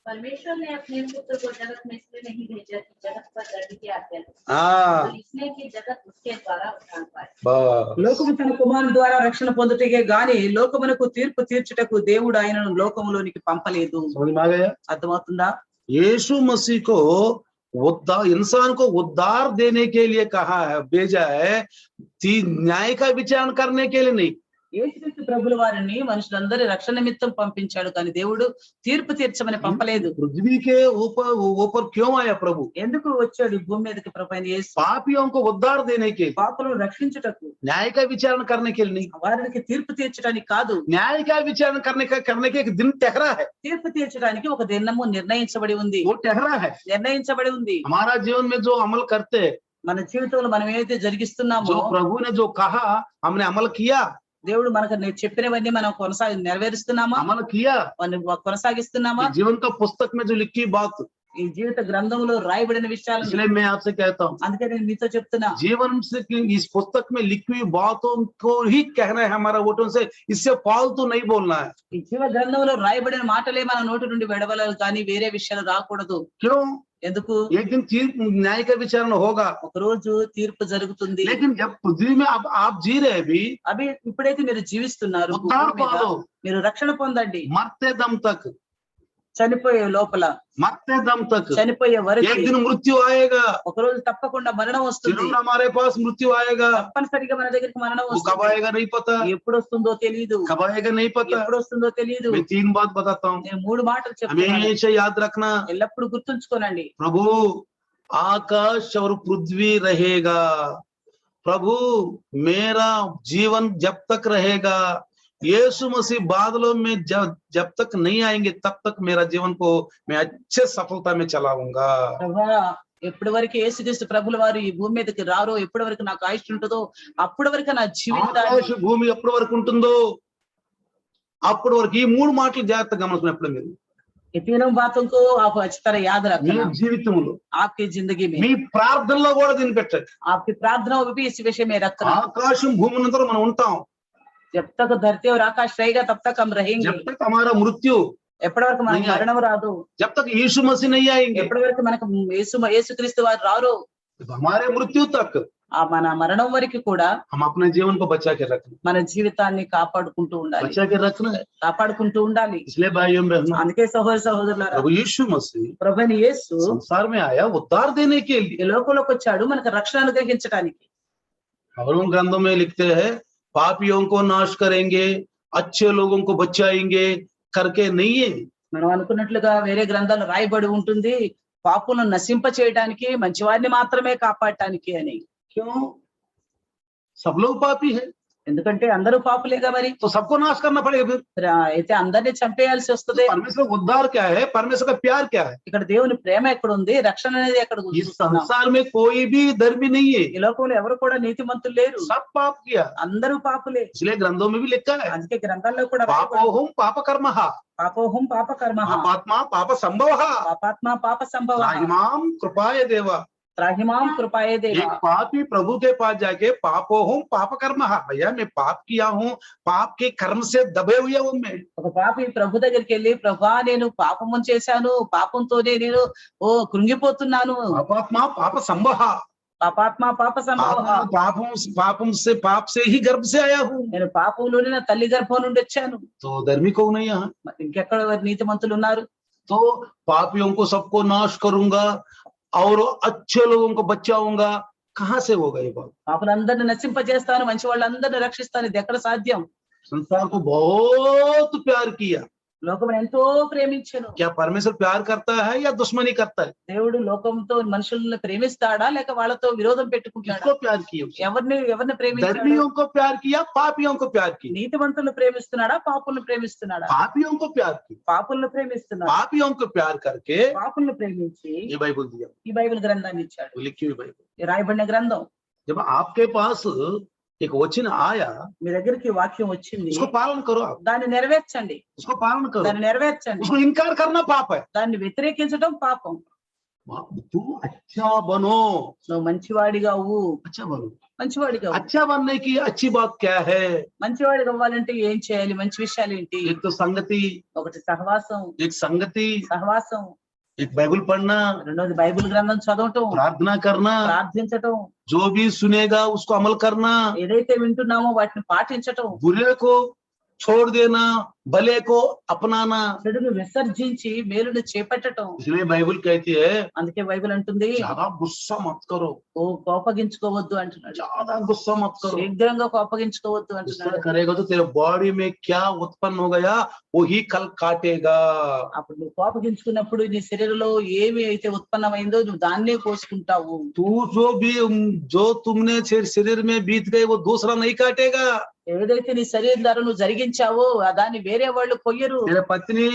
परमेश्वर ने अपने पुत्र को जगत में इसलिए नहीं भेजा कि जगत पर दंड की आज्ञा दे, हाँ, तो इसलिए कि जगत उसके द्वारा उद्धार पाए। बस। లోకము తన కుమారుని ద్వారా రక్షణ పొందుటకే గాని లోకమునకు తీర్పు తీర్చుటకు దేవుడు ఆయనను లోకములోనికి పంపలేదు. समझ में आ गया? అర్థమవుతుందా? यीशु मसीह को उद्धार, इंसान को उद्धार देने के लिए कहा है, भेजा है, न्याय का विचारण करने के लिए नहीं। యేసుక్రీస్తు ప్రభుల వారిని మనుషులందరి రక్షణ నిమిత్తం పంపించాడు, కానీ దేవుడు తీర్పు తీర్చమని పంపలేదు. पृथ्वी के ऊपर क्यों आया प्रभु? ఎందుకు వచ్చాడు ఈ భూమి మీదకి ప్రభువైన యేసు? पापियों को उद्धार देने के लिए, పాపులను రక్షించుటకు, न्याय का विचारण करने के लिए नहीं। వారికి తీర్పు తీర్చడానికి కాదు. न्याय का विचारण करने का एक दिन ठहरा है, తీర్పు తీర్చడానికి ఒక దినము నిర్ణయించబడి ఉంది, वो ठहरा है। నిర్ణయించబడి ఉంది. हमारा जीवन में जो अमल करते हैं, మన జీవితంలో మనం ఏదైతే జరిగిస్తున్నామో, जो प्रभु ने जो कहा हमने अमल किया, దేవుడు మనకు చెప్పినవన్నీ మనం నెరవేరుస్తున్నామా, अमल किया। కొనసాగిస్తున్నామా? जीवन का पुस्तक में जो लिखी बात, ఈ జీవిత గ్రంథంలో రాయబడిన విషయాలు. इसलिए मैं आपसे कहता हूँ, అందుకే నేను మీతో చెప్తున్నా, जीवन से इस पुस्तक में लिखी हुई बातों को ही कहना है हमारा वोटों से, इससे फालतू नहीं बोलना है। ఈ జీవ గ్రంథంలో రాయబడిన మాటలే మన నోటి నుండి వెడవలాలి, కానీ వేరే విషయాలు రాకూడదు. क्यों? ఎందుకు? एक दिन न्याय का विचारण होगा, ఒక రోజు తీర్పు జరుగుతుంది. लेकिन जब पृथ्वी में अब आप जी रहे भी, అవి ఇప్పుడైతే మీరు జీవిస్తున్నారు, उद्धार భూమి మీద पालो, మీరు రక్షణ పొందండి. मरते दम तक, చనిపోయే లోపల, मरते दम तक చనిపోయే వరకు एक दिन मृत्यु आएगा, ఒక రోజు తప్పకుండా మరణం వస్తుంది. जरूर हमारे पास मृत्यु आएगा। తప్పనిసరిగా మన దగ్గరికి మరణం वो कब వస్తుంది. आएगा नहीं पता, ఎప్పుడు వస్తుందో తెలియదు, कब आएगा नहीं पता। ఎప్పుడు వస్తుందో తెలియదు. मैं 3 बात बताता हूँ, నేను 3 మాటలు చెప్తున్నాను, हमेशा याद रखना। ఎల్లప్పుడూ గుర్తుంచుకోనండి. प्रभु आकाश और पृथ्वी रहेगा, प्रभु मेरा जीवन जब तक रहेगा, यीशु मसीह बादलों में जब तक नहीं आएंगे तब तक मेरा जीवन को मैं अच्छे सफलता में चलाऊंगा। ప్రభువా, ఎప్పటి వరకు యేసుక్రీస్తు ప్రభుల వారు ఈ భూమి మీదకి రారో, ఎప్పటి వరకు నాకు ఆయుష్ ఉంటుందో అప్పటి వరకు నా జీవితాన్ని, ఆకాశ భూమి ఎప్పటి వరకు ఉంటుందో అప్పటి వరకు ఈ 3 మాటలు జాగ్రత్తగా గమనించినప్పుడు మీరు ये तीनों बातों को आप अच्छी तरह याद మీ रखना జీవితంలో, आपकी जिंदगी में, మీ ప్రార్థనలో కూడా దీన్ని పెట్టండి। आपकी प्रार्थनाओं में भी इस विषय में रखना। ఆకాశం భూమి నందు మనం ఉంటాం, जब तक धरती और आकाश रहेगा तब तक हम रहेंगे। जब तक हमारा मृत्यु, ఎప్పటి వరకు మనకు మరణం రాదు, जब तक यीशु मसीह नहीं आएंगे, ఎప్పటి వరకు మనకు యేసుక్రీస్తు వారు రారు, हमारे मृत्यु तक ఆ మన మరణం వరకు కూడా हम अपने जीवन को बचा के रखना, మన జీవితాన్ని కాపాడుకుంటూ ఉండాలి, बचा के रखना है। కాపాడుకుంటూ ఉండాలి। इसलिए भाइयों बहनों, అందుకే సహోదరులారా, प्रभु यीशु मसीह ప్రభువైన యేసు संसार में आया उद्धार देने के लिए। ఈ లోకంలోకి వచ్చాడు మనకు రక్షణ అనుగ్రహించడానికి। और उन ग्रंथों में लिखते हैं पापियों को नाश करेंगे, अच्छे लोगों को बचाएंगे करके नहीं है। మనం అనుకున్నట్లుగా వేరే గ్రంథాలు రాయబడి ఉంటుంది, పాపులను నశింప చేయడానికి, మంచివారిని మాత్రమే కాపాడటానికి అని। क्यों? सब लोग पापी है, ఎందుకంటే అందరూ పాపులేగా మరి. तो सबको नाश करना पड़ेगा फिर। అయితే అందరినీ చంపేయాల్సి వస్తుంది. तो परमेश्वर का उद्धार क्या है, परमेश्वर का प्यार क्या है? ఇక్కడ దేవుని ప్రేమ ఎక్కడ ఉంది, రక్షణ అనేది ఎక్కడ ఉంది? इस संसार में कोई भी धर्मी नहीं है, ఈ లోకంలో ఎవరు కూడా నీతిమంతులు లేరు, सब पाप किया। అందరూ పాపులే. इसलिए ग्रंथों में भी लिखा है, అందుకే గ్రంథాల్లో కూడా पापोहम पाप कर्मः, పాపోహం పాప కర్మ, पापात्मा पाप संभवः, పాపాత్మ పాప సంభవ, त्राहिमाम कृपाय देव। త్రాహిమాం కృపాయే దేవ. एक पापी प्रभु के पास जाके पापोहम पाप कर्मः, भैया मैं पाप किया हूँ, पाप के कर्म से दबे हुए हूँ मैं। ఒక పాపి ప్రభు దగ్గరికి వెళ్ళి, ప్రభా నేను పాపము చేశాను, పాపంతోనే నేను కృంగిపోతున్నాను. पापात्मा पाप संभव, పాపాత్మ పాప సంభవ, पाप से ही गर्भ से आया हूँ। నేను పాపంలోనే నా తల్లి గర్భం నుండి వచ్చాను. तो धर्मी कौन है यहाँ? ఇంకెక్కడ నీతిమంతులు ఉన్నారు? तो पापियों को सबको नाश करूंगा और अच्छे लोगों को बचाऊंगा, कहाँ से होगा ये बात? పాపులందరిని నశింపజేస్తాను, మంచి వాళ్ళందరిని రక్షిస్తాను, ఇది ఎక్కడ సాధ్యం? संसार को बहुत प्यार किया। లోకం ఎంతో ప్రేమించెను. क्या परमेश्वर प्यार करता है या दुश्मनी करता है? దేవుడు లోకంతో మనుషులను ప్రేమిస్తాడా లేక వాళ్ళతో విరోధం పెట్టుకుంటాడా? किसको प्यार किया? ఎవరిని ప్రేమిస్తాడు? धर्मियों को प्यार किया, पापियों को प्यार किया। నీతిమంతులను ప్రేమిస్తున్నాడా, పాపులను ప్రేమిస్తున్నాడా? पापियों को प्यार किया, పాపులను ప్రేమిస్తున్నాడు. पापियों को प्यार करके పాపులను ప్రేమించి ये बाइबल दिया, ఈ బైబిల్ గ్రంథాన్ని ఇచ్చాడు. लिखी हुई बाइबल। ఈ రాయబడిన గ్రంథం. जब आपके पास एक वचन आया, మీ దగ్గరికి వాక్యం వచ్చింది, उसको पालन करो, आप దాన్ని నెరవేర్చండి. उसको पालन करो। దాన్ని నెరవేర్చండి. उसको इनकार करना पाप है। దాన్ని వ్యతిరేకించడం పాపం. तू अच्छा बनो, నువ్వు మంచివాడిగా అవ్వు, अच्छा बनो। మంచివాడిగా అవ్వు. अच्छा बनने की अच्छी बात क्या है? మంచివాడిగా అవ్వాలంటే ఏం చేయాలి? మంచి విషయాలు ఏంటి? एक तो संगति, ఒకటి సహవాసం, एक संगति, సహవాసం. एक बाइबल पढ़ना, రెండోది బైబిల్ గ్రంథం చదవటం, प्रार्थना करना, ప్రార్థించటం, जो भी सुनेगा उसको अमल करना, ఏదైతే వింటున్నామో వాటిని పాటించటం, बुरे को छोड़ देना, भले को अपनाना। చెడును విసర్జించి మేలును చేపట్టటం. इसलिए बाइबल कहती है, అందుకే బైబిల్ అంటుంది, ज्यादा गुस्सा मत करो, కోపగించుకోవద్దు అంటున్నాడు. ज्यादा गुस्सा मत करो। శీఘ్రంగా కోపగించుకోవద్దు गुस्सा అంటున్నాడు. करेगा तो तेरे बॉडी में क्या उत्पन्न हो गया वही कल काटेगा। అప్పుడు నువ్వు కోపగించుకున్నప్పుడు నీ శరీరంలో ఏమి అయితే ఉత్పన్నమైందో నువ్వు దాన్నే కోసుకుంటావు. तू जो तुमने शरीर में बीत गए वो दूसरा नहीं काटेगा। ఏదైతే నీ శరీరం ద్వారా నువ్వు జరిగించావో దాన్ని వేరే వాళ్ళు కొయ్యరు. तेरे पत्नी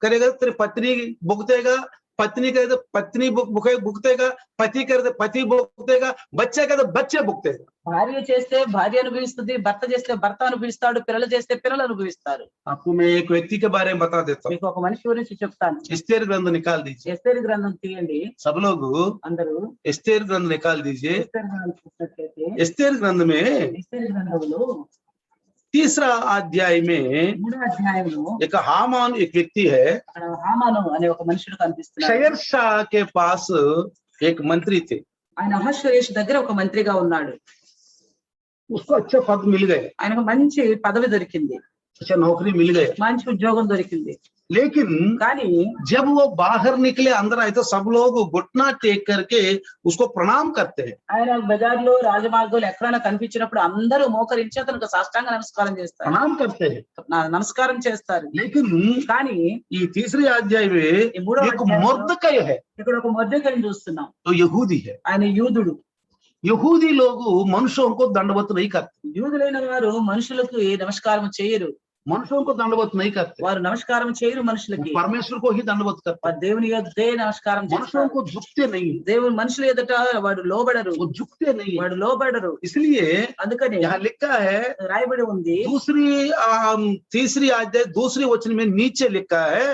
करेगा तेरी पत्नी भुगतेगा, पत्नी करे तो पत्नी भुगतेगा, पति करे तो पति भुगतेगा, बच्चे करे तो बच्चे भुगतेगा। భార్య చేస్తే భార్య అనుభవిస్తుంది, భర్త చేస్తే భర్త అనుభవిస్తాడు, పిల్లలు చేస్తే పిల్లలు అనుభవిస్తారు. आपको मैं एक व्यक्ति के बारे में बता देता हूँ। మీకు ఒక మనిషి గురించి చెప్తాను. एस्तेर ग्रंथ निकाल दीजिए, ఎస్తేరు గ్రంథం తీయండి. सब लोग అందరూ एस्तेर ग्रंथ निकाल दीजिए। ఎస్తేరు గ్రంథం చూసినట్లయితే एस्तेर ग्रंथ में ఎస్తేరు గ్రంథంలో 3 अध्याय में 3వ అధ్యాయంలో एक हामान एक व्यक्ति है, అక్కడ హామాను అనే ఒక మనుషుడు కనిపిస్తున్నాడు. शहरशाह के पास एक मंत्री थे, ఆయన అహష్వేరోషు దగ్గర ఒక మంత్రిగా ఉన్నాడు. उसको अच्छा पद मिल गए, ఆయనకు మంచి పదవి దొరికింది, अच्छा नौकरी मिल गए। మంచి ఉద్యోగం దొరికింది. लेकिन కానీ जब वो बाहर निकले अंदर आए तो सब लोग घुटना टेक करके उसको प्रणाम करते हैं, ఆయన బజార్లో రాజమార్గంలో ఎక్కడైనా కనిపించినప్పుడు అందరూ మోకరించి అతనికి సాష్టాంగ నమస్కారం చేస్తారు, प्रणाम करते हैं। నమస్కారం చేస్తారు. लेकिन కానీ ये 3 अध्याय में ఈ 3వ एक అధ్యాయంలో मुर्दकय है, ఇక్కడ ఒక మొర్దెకైని చూస్తున్నాం. तो यहूदी है। ఆయన యూదుడు. यहूदी लोग मनुष्यों को दंडवत नहीं करते, యూదులైన వారు మనుషులకు నమస్కారం చేయరు, मनुष्यों को दंडवत नहीं करते, వారు నమస్కారం చేయరు మనుషులకి, परमेश्वर को ही दंडवत करते, వారు దేవుని యొద్దే నమస్కారం मनुष्यों చేస్తారు. को झुकते नहीं, దేవుని మనుషుల ఎదుట వాడు లోబడరు, वो झुकते नहीं। వాడు లోబడరు. इसलिए అందుకని यहाँ लिखा है రాయబడి ఉంది, 3 अध्याय 2 वचन में नीचे लिखा है,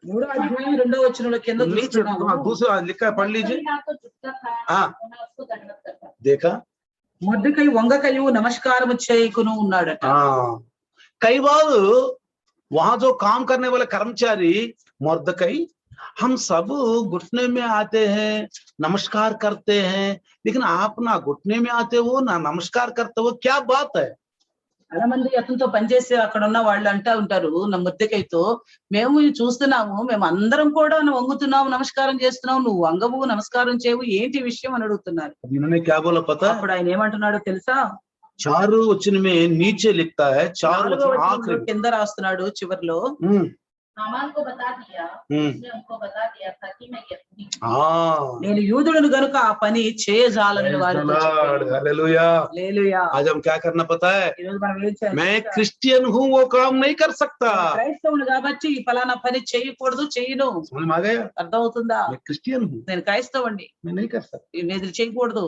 3వ అధ్యాయం 2వ వచనంలో కింద नीचे చూస్తున్నాము. दूसरा लिखा है, पढ़ लीजिए। ना तो झुकता था हाँ। ना उसको दंडवत करता। देखा, మొర్దెకై వంగకయు నమస్కారము చేయకును ఉన్నాడట. हाँ। कई बार वहां जो काम करने वाले कर्मचारी मुर्दकई, हम सब घुटने में आते हैं, नमस्कार करते हैं, लेकिन आप ना घुटने में आते हो ना नमस्कार करते हो, क्या बात है? చాలా మంది అతనితో పనిచేసి అక్కడ ఉన్న వాళ్ళు అంటా ఉంటారు నా మొర్దెకైతో, మేము చూస్తున్నాము, మేము అందరం కూడా వంగుతున్నాము, నమస్కారం చేస్తున్నాము, నువ్వు వంగవు నమస్కారం చేయవు, ఏంటి విషయం అని అడుగుతున్నారు. इन्होंने क्या बोला पता? అప్పుడు ఆయన ఏమంటున్నాడో తెలుసా? 4 वचन में नीचे लिखता है, 4 4వ वचन వచనంలో आखिरी కింద రాస్తున్నాడు చివర్లో, हामान को बता दिया, उसने उनको बता दिया था कि मैं यहूदी हूँ। हाँ, నేను యూదులను గనుక ఆ పని చేయజాలని వారితో చెప్పాడు. हालेलुया। హల్లెలూయా. आज हम क्या करना पता है? ఈ రోజు మనం ఏం చేయాలి? मैं क्रिश्चियन हूँ, वो काम नहीं कर सकता। నేను క్రైస్తవుని కాబట్టి ఈ ఫలానా పని చేయకూడదు, చేయను. समझ में आ गया? అర్థమవుతుందా? मैं क्रिश्चियन हूँ, నేను క్రైస్తవుని, मैं नहीं कर सकता। ఇది చేయకూడదు.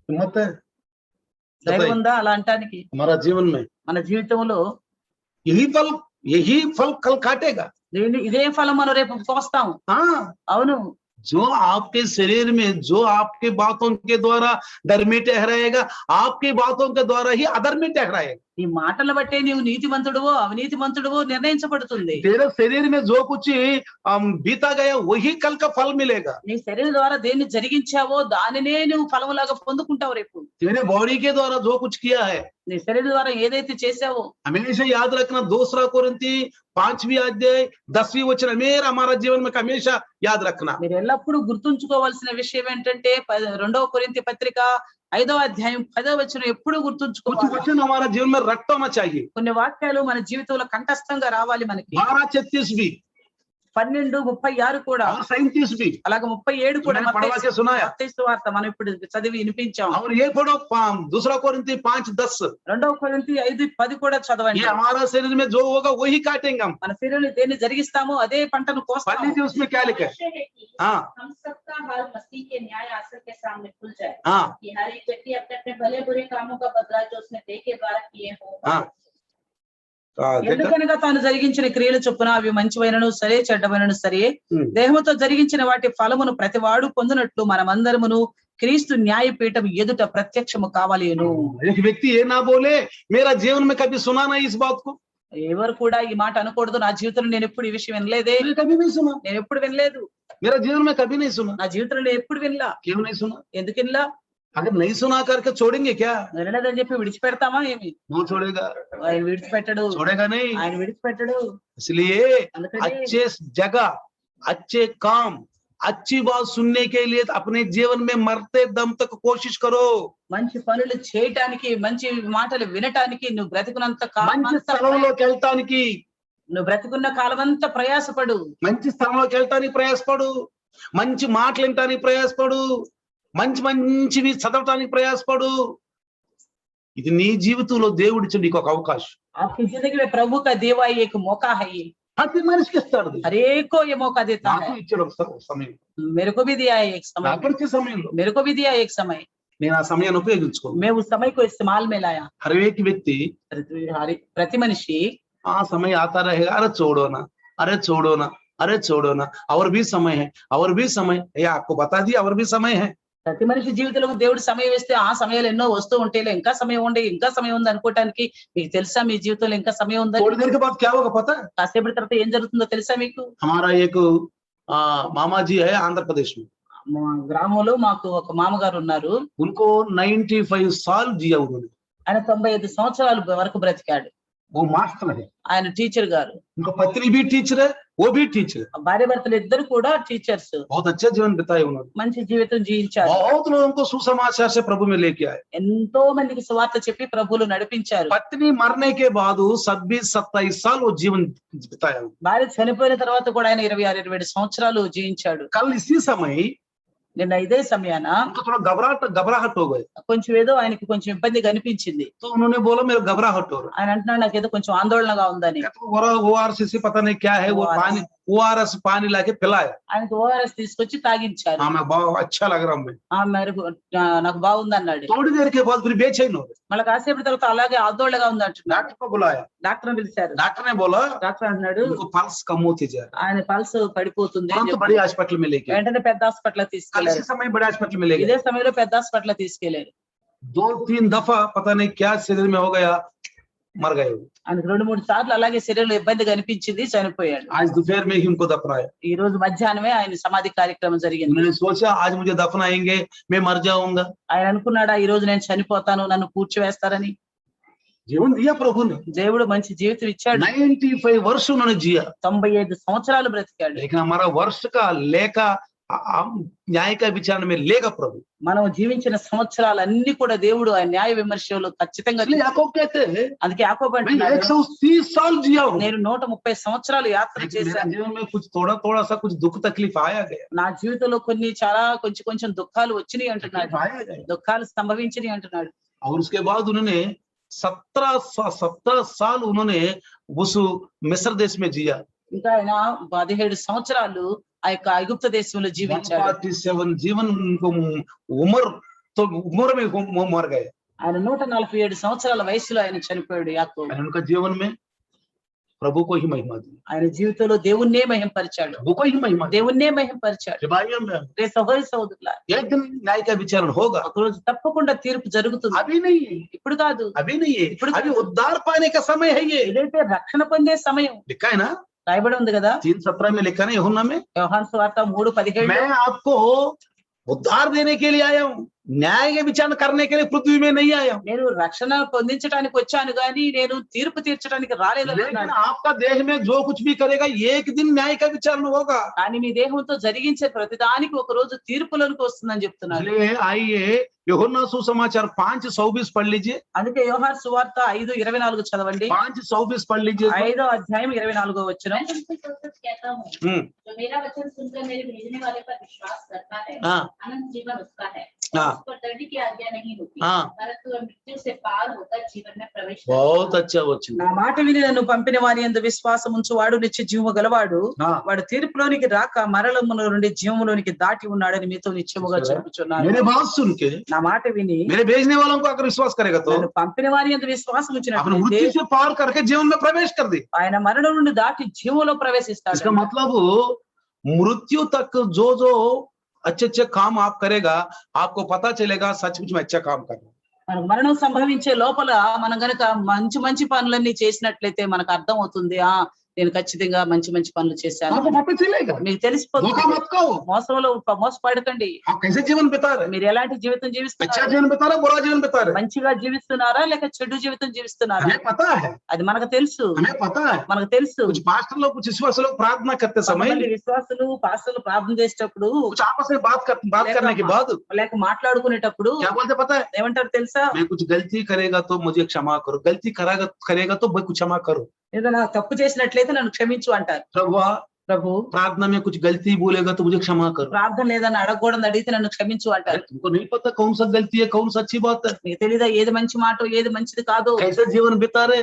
हिम्मत है ధైర్యం ఉందా అలా అంటానికి? हमारा जीवन में మన జీవితంలో यही फल कल काटेगा। ఇదే ఫలం మనం రేపు కోస్తాం. हाँ, అవును. जो आपके शरीर में, जो आपके बातों के द्वारा धर्मी ठहराएगा, आपकी बातों के द्वारा ही अधर्मी ठहराएगा। ఈ మాటలు బట్టే నీవు నీతిమంతుడువో అవినీతిమంతుడువో నిర్ణయించబడుతుంది. तेरे शरीर में जो कुछ बीता गया वही कल का फल मिलेगा। నీ శరీరం ద్వారా దేన్ని జరిగించావో దానినే నువ్వు ఫలములాగా పొందుకుంటావు రేపు. तेरे बॉडी के द्वारा जो कुछ किया है, నీ శరీరం ద్వారా ఏదైతే చేసావో हमेशा याद रखना। 2 कोरिन्थी 5वीं अध्याय 10वीं वचन मेरा हमारा जीवन में हमेशा याद रखना। మీరు ఎల్లప్పుడూ గుర్తుంచుకోవాల్సిన విషయం ఏంటంటే 2వ కొరింథీ పత్రిక 5వ అధ్యాయం 10వ వచనం ఎప్పుడూ कुछ గుర్తుంచుకోవాలి. वचन हमारा जीवन में रखता होना चाहिए। కొన్ని వాక్యాలు మన జీవితంలో కంఠస్థంగా రావాలి మనకి. 12:36 भी 12:36 కూడా, और 37 भी। అలాగే 37 కూడా मैंने पढ़वा के सुनाया। మత్తయి సువార్త మనం ఇప్పుడు చదివి వినిపించాం. और ये पढ़ो 2 कोरिन्थी 5:10। 2వ కొరింథీ 5:10 కూడా చదవండి. ये हमारा शरीर में जो होगा वही काटेंगे हम। మన శరీరంలో దేన్ని జరిగిస్తామో అదే పంటను కోస్తాం. पढ़ लीजिए उसमें क्या लिखा है। आवश्यक है कि हाँ हम सबका हाल मसीह के न्याय आसन के सामने खुल जाए, हाँ कि हर एक व्यक्ति अपने अपने भले बुरे कामों का बदला जो उसने देह के द्वारा किए हो। हाँ देखा? ఎందుకనగా తాను జరిగించిన క్రియల చొప్పున అవి మంచివైనను సరే చెడ్డవైనను సరే దేహముతో జరిగించిన వాటి ఫలమును ప్రతివాడు పొందినట్లు మనమందరమును క్రీస్తు న్యాయపీఠం ఎదుట ప్రత్యక్షము కావాలేను. एक व्यक्ति ये ना बोले मेरा जीवन में कभी सुना नहीं इस बात को, ఎవరు కూడా ఈ మాట అనకూడదు, నా జీవితంలో నేను ఎప్పుడు ఈ విషయం వినలేదే, मैंने कभी नहीं सुना, నేను ఎప్పుడు వినలేదు, मेरा जीवन में कभी नहीं सुना। నా జీవితంలో నేను ఎప్పుడు వినలా. क्यों नहीं सुना? ఎందుకు వినలా? अगर नहीं सुना करके छोड़ेंगे क्या? వినలేదని చెప్పి విడిచిపెడతామా ఏమి? वो छोड़ेगा, ఆయన విడిచిపెట్టడు, छोड़ेगा नहीं। ఆయన విడిచిపెట్టడు. इसलिए అందుకని अच्छे जगह, अच्छे काम, अच्छी बात सुनने के लिए अपने जीवन में मरते दम तक कोशिश करो। మంచి పనులు చేయటానికి, మంచి మాటలు వినటానికి నువ్వు బ్రతికున్నంత కాలం మంచి స్థలంలోకి వెళ్ళటానికి, నువ్వు బ్రతికున్న కాలం అంతా ప్రయాసపడు. మంచి స్థలంలోకి వెళ్ళటానికి ప్రయాసపడు, మంచి మాటలు వినటానికి ప్రయాసపడు, మంచివి చదవటానికి ప్రయాసపడు. ఇది నీ జీవితంలో దేవుడిచ్చిన నీకు ఒక అవకాశం. आपकी जिंदगी में प्रभु का देवा एक मौका है, ये ప్రతి మనిషికి ఇస్తాడు, हर एक को ये मौका देता నాకు है. ఇచ్చాడు ఒక సమయం, मेरे को भी दिया है एक समय, నాకు ఇచ్చే సమయంలో मेरे को भी दिया एक समय, నేను ఆ సమయాన్ని ఉపయోగించుకోను. मैं उस समय को इस्तेमाल में लाया. हर एक व्यक्ति प्रति मनुष्य हाँ समय आता रहेगा, अरे छोड़ो ना, अरे छोड़ो ना, अरे छोड़ो ना, और भी समय है, और भी समय है। आपको बता दिया और भी समय है। ప్రతి మనిషి జీవితంలో దేవుడు సమయం ఇస్తే ఆ సమయాలు ఎన్నో వస్తూ ఉంటాయి, ఇంకా సమయం ఉండే, ఇంకా సమయం ఉంది అనుకోవటానికి. మీకు తెలుసా మీ జీవితంలో ఇంకా సమయం ఉందని? थोड़ी देर के बाद क्या होगा पता है? కాసేపటి తర్వాత ఏం జరుగుతుందో తెలుసా మీకు? हमारा एक मामा जी है आंध्र प्रदेश में, మా గ్రామంలో మాకు ఒక మామగారు ఉన్నారు. उनको 95 साल जिया उन्होंने। ఆయన 95 సంవత్సరాల వరకు బ్రతికాడు. वो मास्टर है, ఆయన టీచర్ గారు. उनका पत्नी भी टीचर है, वो भी टीचर है। భార్య భర్తలు ఇద్దరు కూడా టీచర్స్. बहुत अच्छा जीवन बिताए उन्होंने, మంచి జీవితం జీవించారు. बहुत लोगों को सुसमाचार से प्रभु में लेके आए। ఎంతో మందికి సువార్త చెప్పి ప్రభువులు నడిపించారు. पत्नी मरने के बाद 26-27 साल वो जीवन बिताया। భార్య చనిపోయిన తర్వాత కూడా ఆయన 26-27 సంవత్సరాలు జీవించాడు. कल इसी समय నిన్న ఇదే సమయాన उनको थोड़ा घबराहट हो गए, కొంచెం ఏదో ఆయనకి కొంచెం ఇబ్బందిగా అనిపించింది. तो उन्होंने बोला मेरा घबराहट हो रहा ఆయన అంటున్నాడు నాకు ఏదో కొంచెం ఆందోళనగా ఉందని. है। तो ORCC पता नहीं क्या है, वो पानी ORS पानी लाके पिलाया। ఆయనకు ఓఆర్ఎస్ తీసుకొచ్చి తాగించారు. हाँ मैं बहुत अच्छा लग रहा हूँ मैं। నాకు బాగుంది అన్నాడు. थोड़ी देर के बाद फिर बेचैन हो गए, మళ్ళీ కాసేపటి తర్వాత అలాగే ఆందోళనగా ఉంది అంటున్నాడు. डॉक्टर को बुलाया। డాక్టర్ పిలిచారు. डॉक्टर ने बोला డాక్టర్ అంటున్నాడు उनको पल्स कम होती जा रहा है, ఆయన పల్స్ పడిపోతుంది అని तुरंत చెప్పి बड़ी हॉस्पिटल में लेके। వెంటనే పెద్ద హాస్పిటల్ कल తీసుకెళ్లారు. इसी समय बड़े हॉस्पिटल में ले ఇదే गए। సమయంలో పెద్ద హాస్పిటల్ తీసుకెళ్లారు. 2-3 दफा पता नहीं क्या शरीर में हो गया, मर गए वो। ఆయనకు 2-3 సార్లు అలాగే శరీరంలో ఇబ్బంది కనిపించింది, చనిపోయాడు. आज दोपहर में ही उनको दफनाया। ఈ రోజు మధ్యాహ్నమే ఆయన సమాధి కార్యక్రమం జరిగింది. उन्होंने सोचा आज मुझे दफनाएंगे, मैं मर जाऊंगा। ఆయన అనుకున్నాడా ఈ రోజు నేను చనిపోతాను, నన్ను పూడ్చివేస్తారని? जीवन दिया प्रभु ने, దేవుడు మంచి జీవితం ఇచ్చాడు. 95 वर्ष उन्होंने जिया, 95 సంవత్సరాలు బ్రతికాడు. लेकिन हमारा वर्ष का लेखा न्याय का विचारण में लेगा प्रभु। మనం జీవించిన సంవత్సరాలన్నీ కూడా దేవుడు ఆ న్యాయ విమర్శలో ఖచ్చితంగా इसलिए याकूब कहते हैं అందుకే యాకోబు मैं అంటున్నాడు 130 साल जिया हूं, నేను 130 సంవత్సరాలు యాత్ర लेकिन मेरे చేశాను जीवन में कुछ थोड़ा सा कुछ दुख तकलीफ आया गया, నా జీవితంలో కొన్ని చాలా కొంచెం దుఃఖాలు వచ్చినాయి అంటున్నాడు तकलीफ आया गया। దుఃఖాలు సంభవించినాయి అంటున్నాడు और उसके बाद उन्होंने 17 साल उन्होंने उस मिस्र देश में जिया। ఇంకా ఆయన 17 సంవత్సరాలు ఆ యొక్క ఐగుప్తు దేశంలో జీవించాడు 147 जीवन उनको उम्र में मर गए। ఆయన 147 సంవత్సరాల వయసులో ఆయన చనిపోయాడు యాకోబు उनका जीवन में प्रभु को ही महिमा दी, ఆయన జీవితంలో దేవుణ్ణే మహింపరిచాడు प्रभु को ही महिमा दी। దేవుణ్ణే మహింపరిచాడు भाइयों बहनों, రే సహోదరి సహోదరులారా एक दिन न्याय का विचारण होगा, ఒకరోజు తప్పకుండా తీర్పు జరుగుతుంది अभी नहीं है, ఇప్పుడు కాదు अभी नहीं है, अभी उद्धार पाने का समय है। ये ఇదైతే రక్షణ పొందే సమయం लिखा है ना, రాయబడి ఉంది కదా 3:17 में लिखा है यूहन्ना में, యోహాను సువార్త 3:17 मैं आपको उद्धार देने के लिए आया हूँ, न्याय के विचारण करने के लिए पृथ्वी में नहीं आया हूँ। నేను రక్షణ పొందించడానికి వచ్చాను గాని నేను తీర్పు తీర్చడానికి రాలేదు लेकिन అంటున్నాడు. आपका देह में जो कुछ भी करेगा एक दिन न्याय का विचारण होगा। కానీ మీ దేహంతో జరిగించే ప్రతిదానికి ఒక రోజు తీర్పులోనికి వస్తుందని చెప్తున్నాడు. इसलिए आइए यूहन्ना सुसमाचार 5:24 पढ़ लीजिए, అందుకే యోహాను సువార్త 5:24 చదవండి. 5:24 पढ़ लीजिए। 5వ అధ్యాయం 24వ వచనం. मैं तुमसे सच कहता हूँ, जो मेरा वचन सुनकर मेरे भेजने वाले पर विश्वास करता है, हाँ अनंत जीवन उसका है। हाँ उस पर दंड की आज्ञा नहीं होती, हाँ, परंतु वह मृत्यु से पार होकर जीवन में प्रवेश करता है। बहुत अच्छा वचन। నా మాట విని నన్ను పంపిన వారి యందు విశ్వాసం ఉంచువాడు నిత్య జీవము గలవాడు, हाँ, వాడు తీర్పులోనికి రాక మరణములో నుండి జీవములోనికి దాటి ఉన్నాడని మీతో నిత్యముగా చెప్పుచున్నాను. मेरे बात सुन के నా మాట విని मेरे भेजने वालों को अगर विश्वास करेगा तो నన్ను పంపిన వారి యందు విశ్వాసం अपने ఉంచినట్లయితే मृत्यु से पार करके जीवन में प्रवेश कर दे। ఆయన మరణం నుండి దాటి జీవంలో ప్రవేశిస్తాడు. इसका मतलब मृत्यु तक जो अच्छे काम आप करेगा, आपको पता चलेगा सचमुच में अच्छा काम कर रहा हूं। మనకు మరణం సంభవించే లోపల మనం గనక మంచి పనులన్నీ చేసినట్లయితే మనకు అర్థం అవుతుంది, నేను ఖచ్చితంగా మంచి పనులు చేశాను. आपको पता चलेगा, మీకు धोखा తెలిసిపోతుంది. मत खाओ। మోసపడకండి. आप कैसे जीवन बिता रहे हैं, మీరు ఎలాంటి జీవితం अच्छा జీవిస్తున్నారు? जीवन बिता रहे, बुरा जीवन बिता रहे, మంచిగా జీవిస్తున్నారా లేక చెడు జీవితం జీవిస్తున్నారా? हमें पता है, అది మనకు తెలుసు. हमें पता है। మనకు తెలుసు. कुछ पास्टर लोग, कुछ विश्वास लोग प्रार्थना करते समय, కొంతమంది విశ్వాసులు పాస్టర్లు ప్రార్థన చేసేటప్పుడు कुछ आपस में बात करने के बाद లేక మాట్లాడుకునేటప్పుడు क्या बोलते पता है, ఏమంటారు తెలుసా? मैं कुछ गलती करेगा तो मुझे क्षमा करो, गलती करेगा तो मैं कुछ क्षमा करो। ఏదైనా తప్పు చేసినట్లయితే నన్ను క్షమించు అంటారు. ప్రభు प्रार्थना में कुछ गलती बोलेगा तो मुझे क्षमा करो। ప్రార్థన లేదని అడగకూడదని అడిగితే నన్ను క్షమించు अरे అంటారు. तुमको नहीं पता कौन सा गलती है, कौन सा अच्छी बात है, నీకు తెలీదా ఏది మంచి మాట ఏది మంచిది కాదు? कैसे जीवन बिता रहे,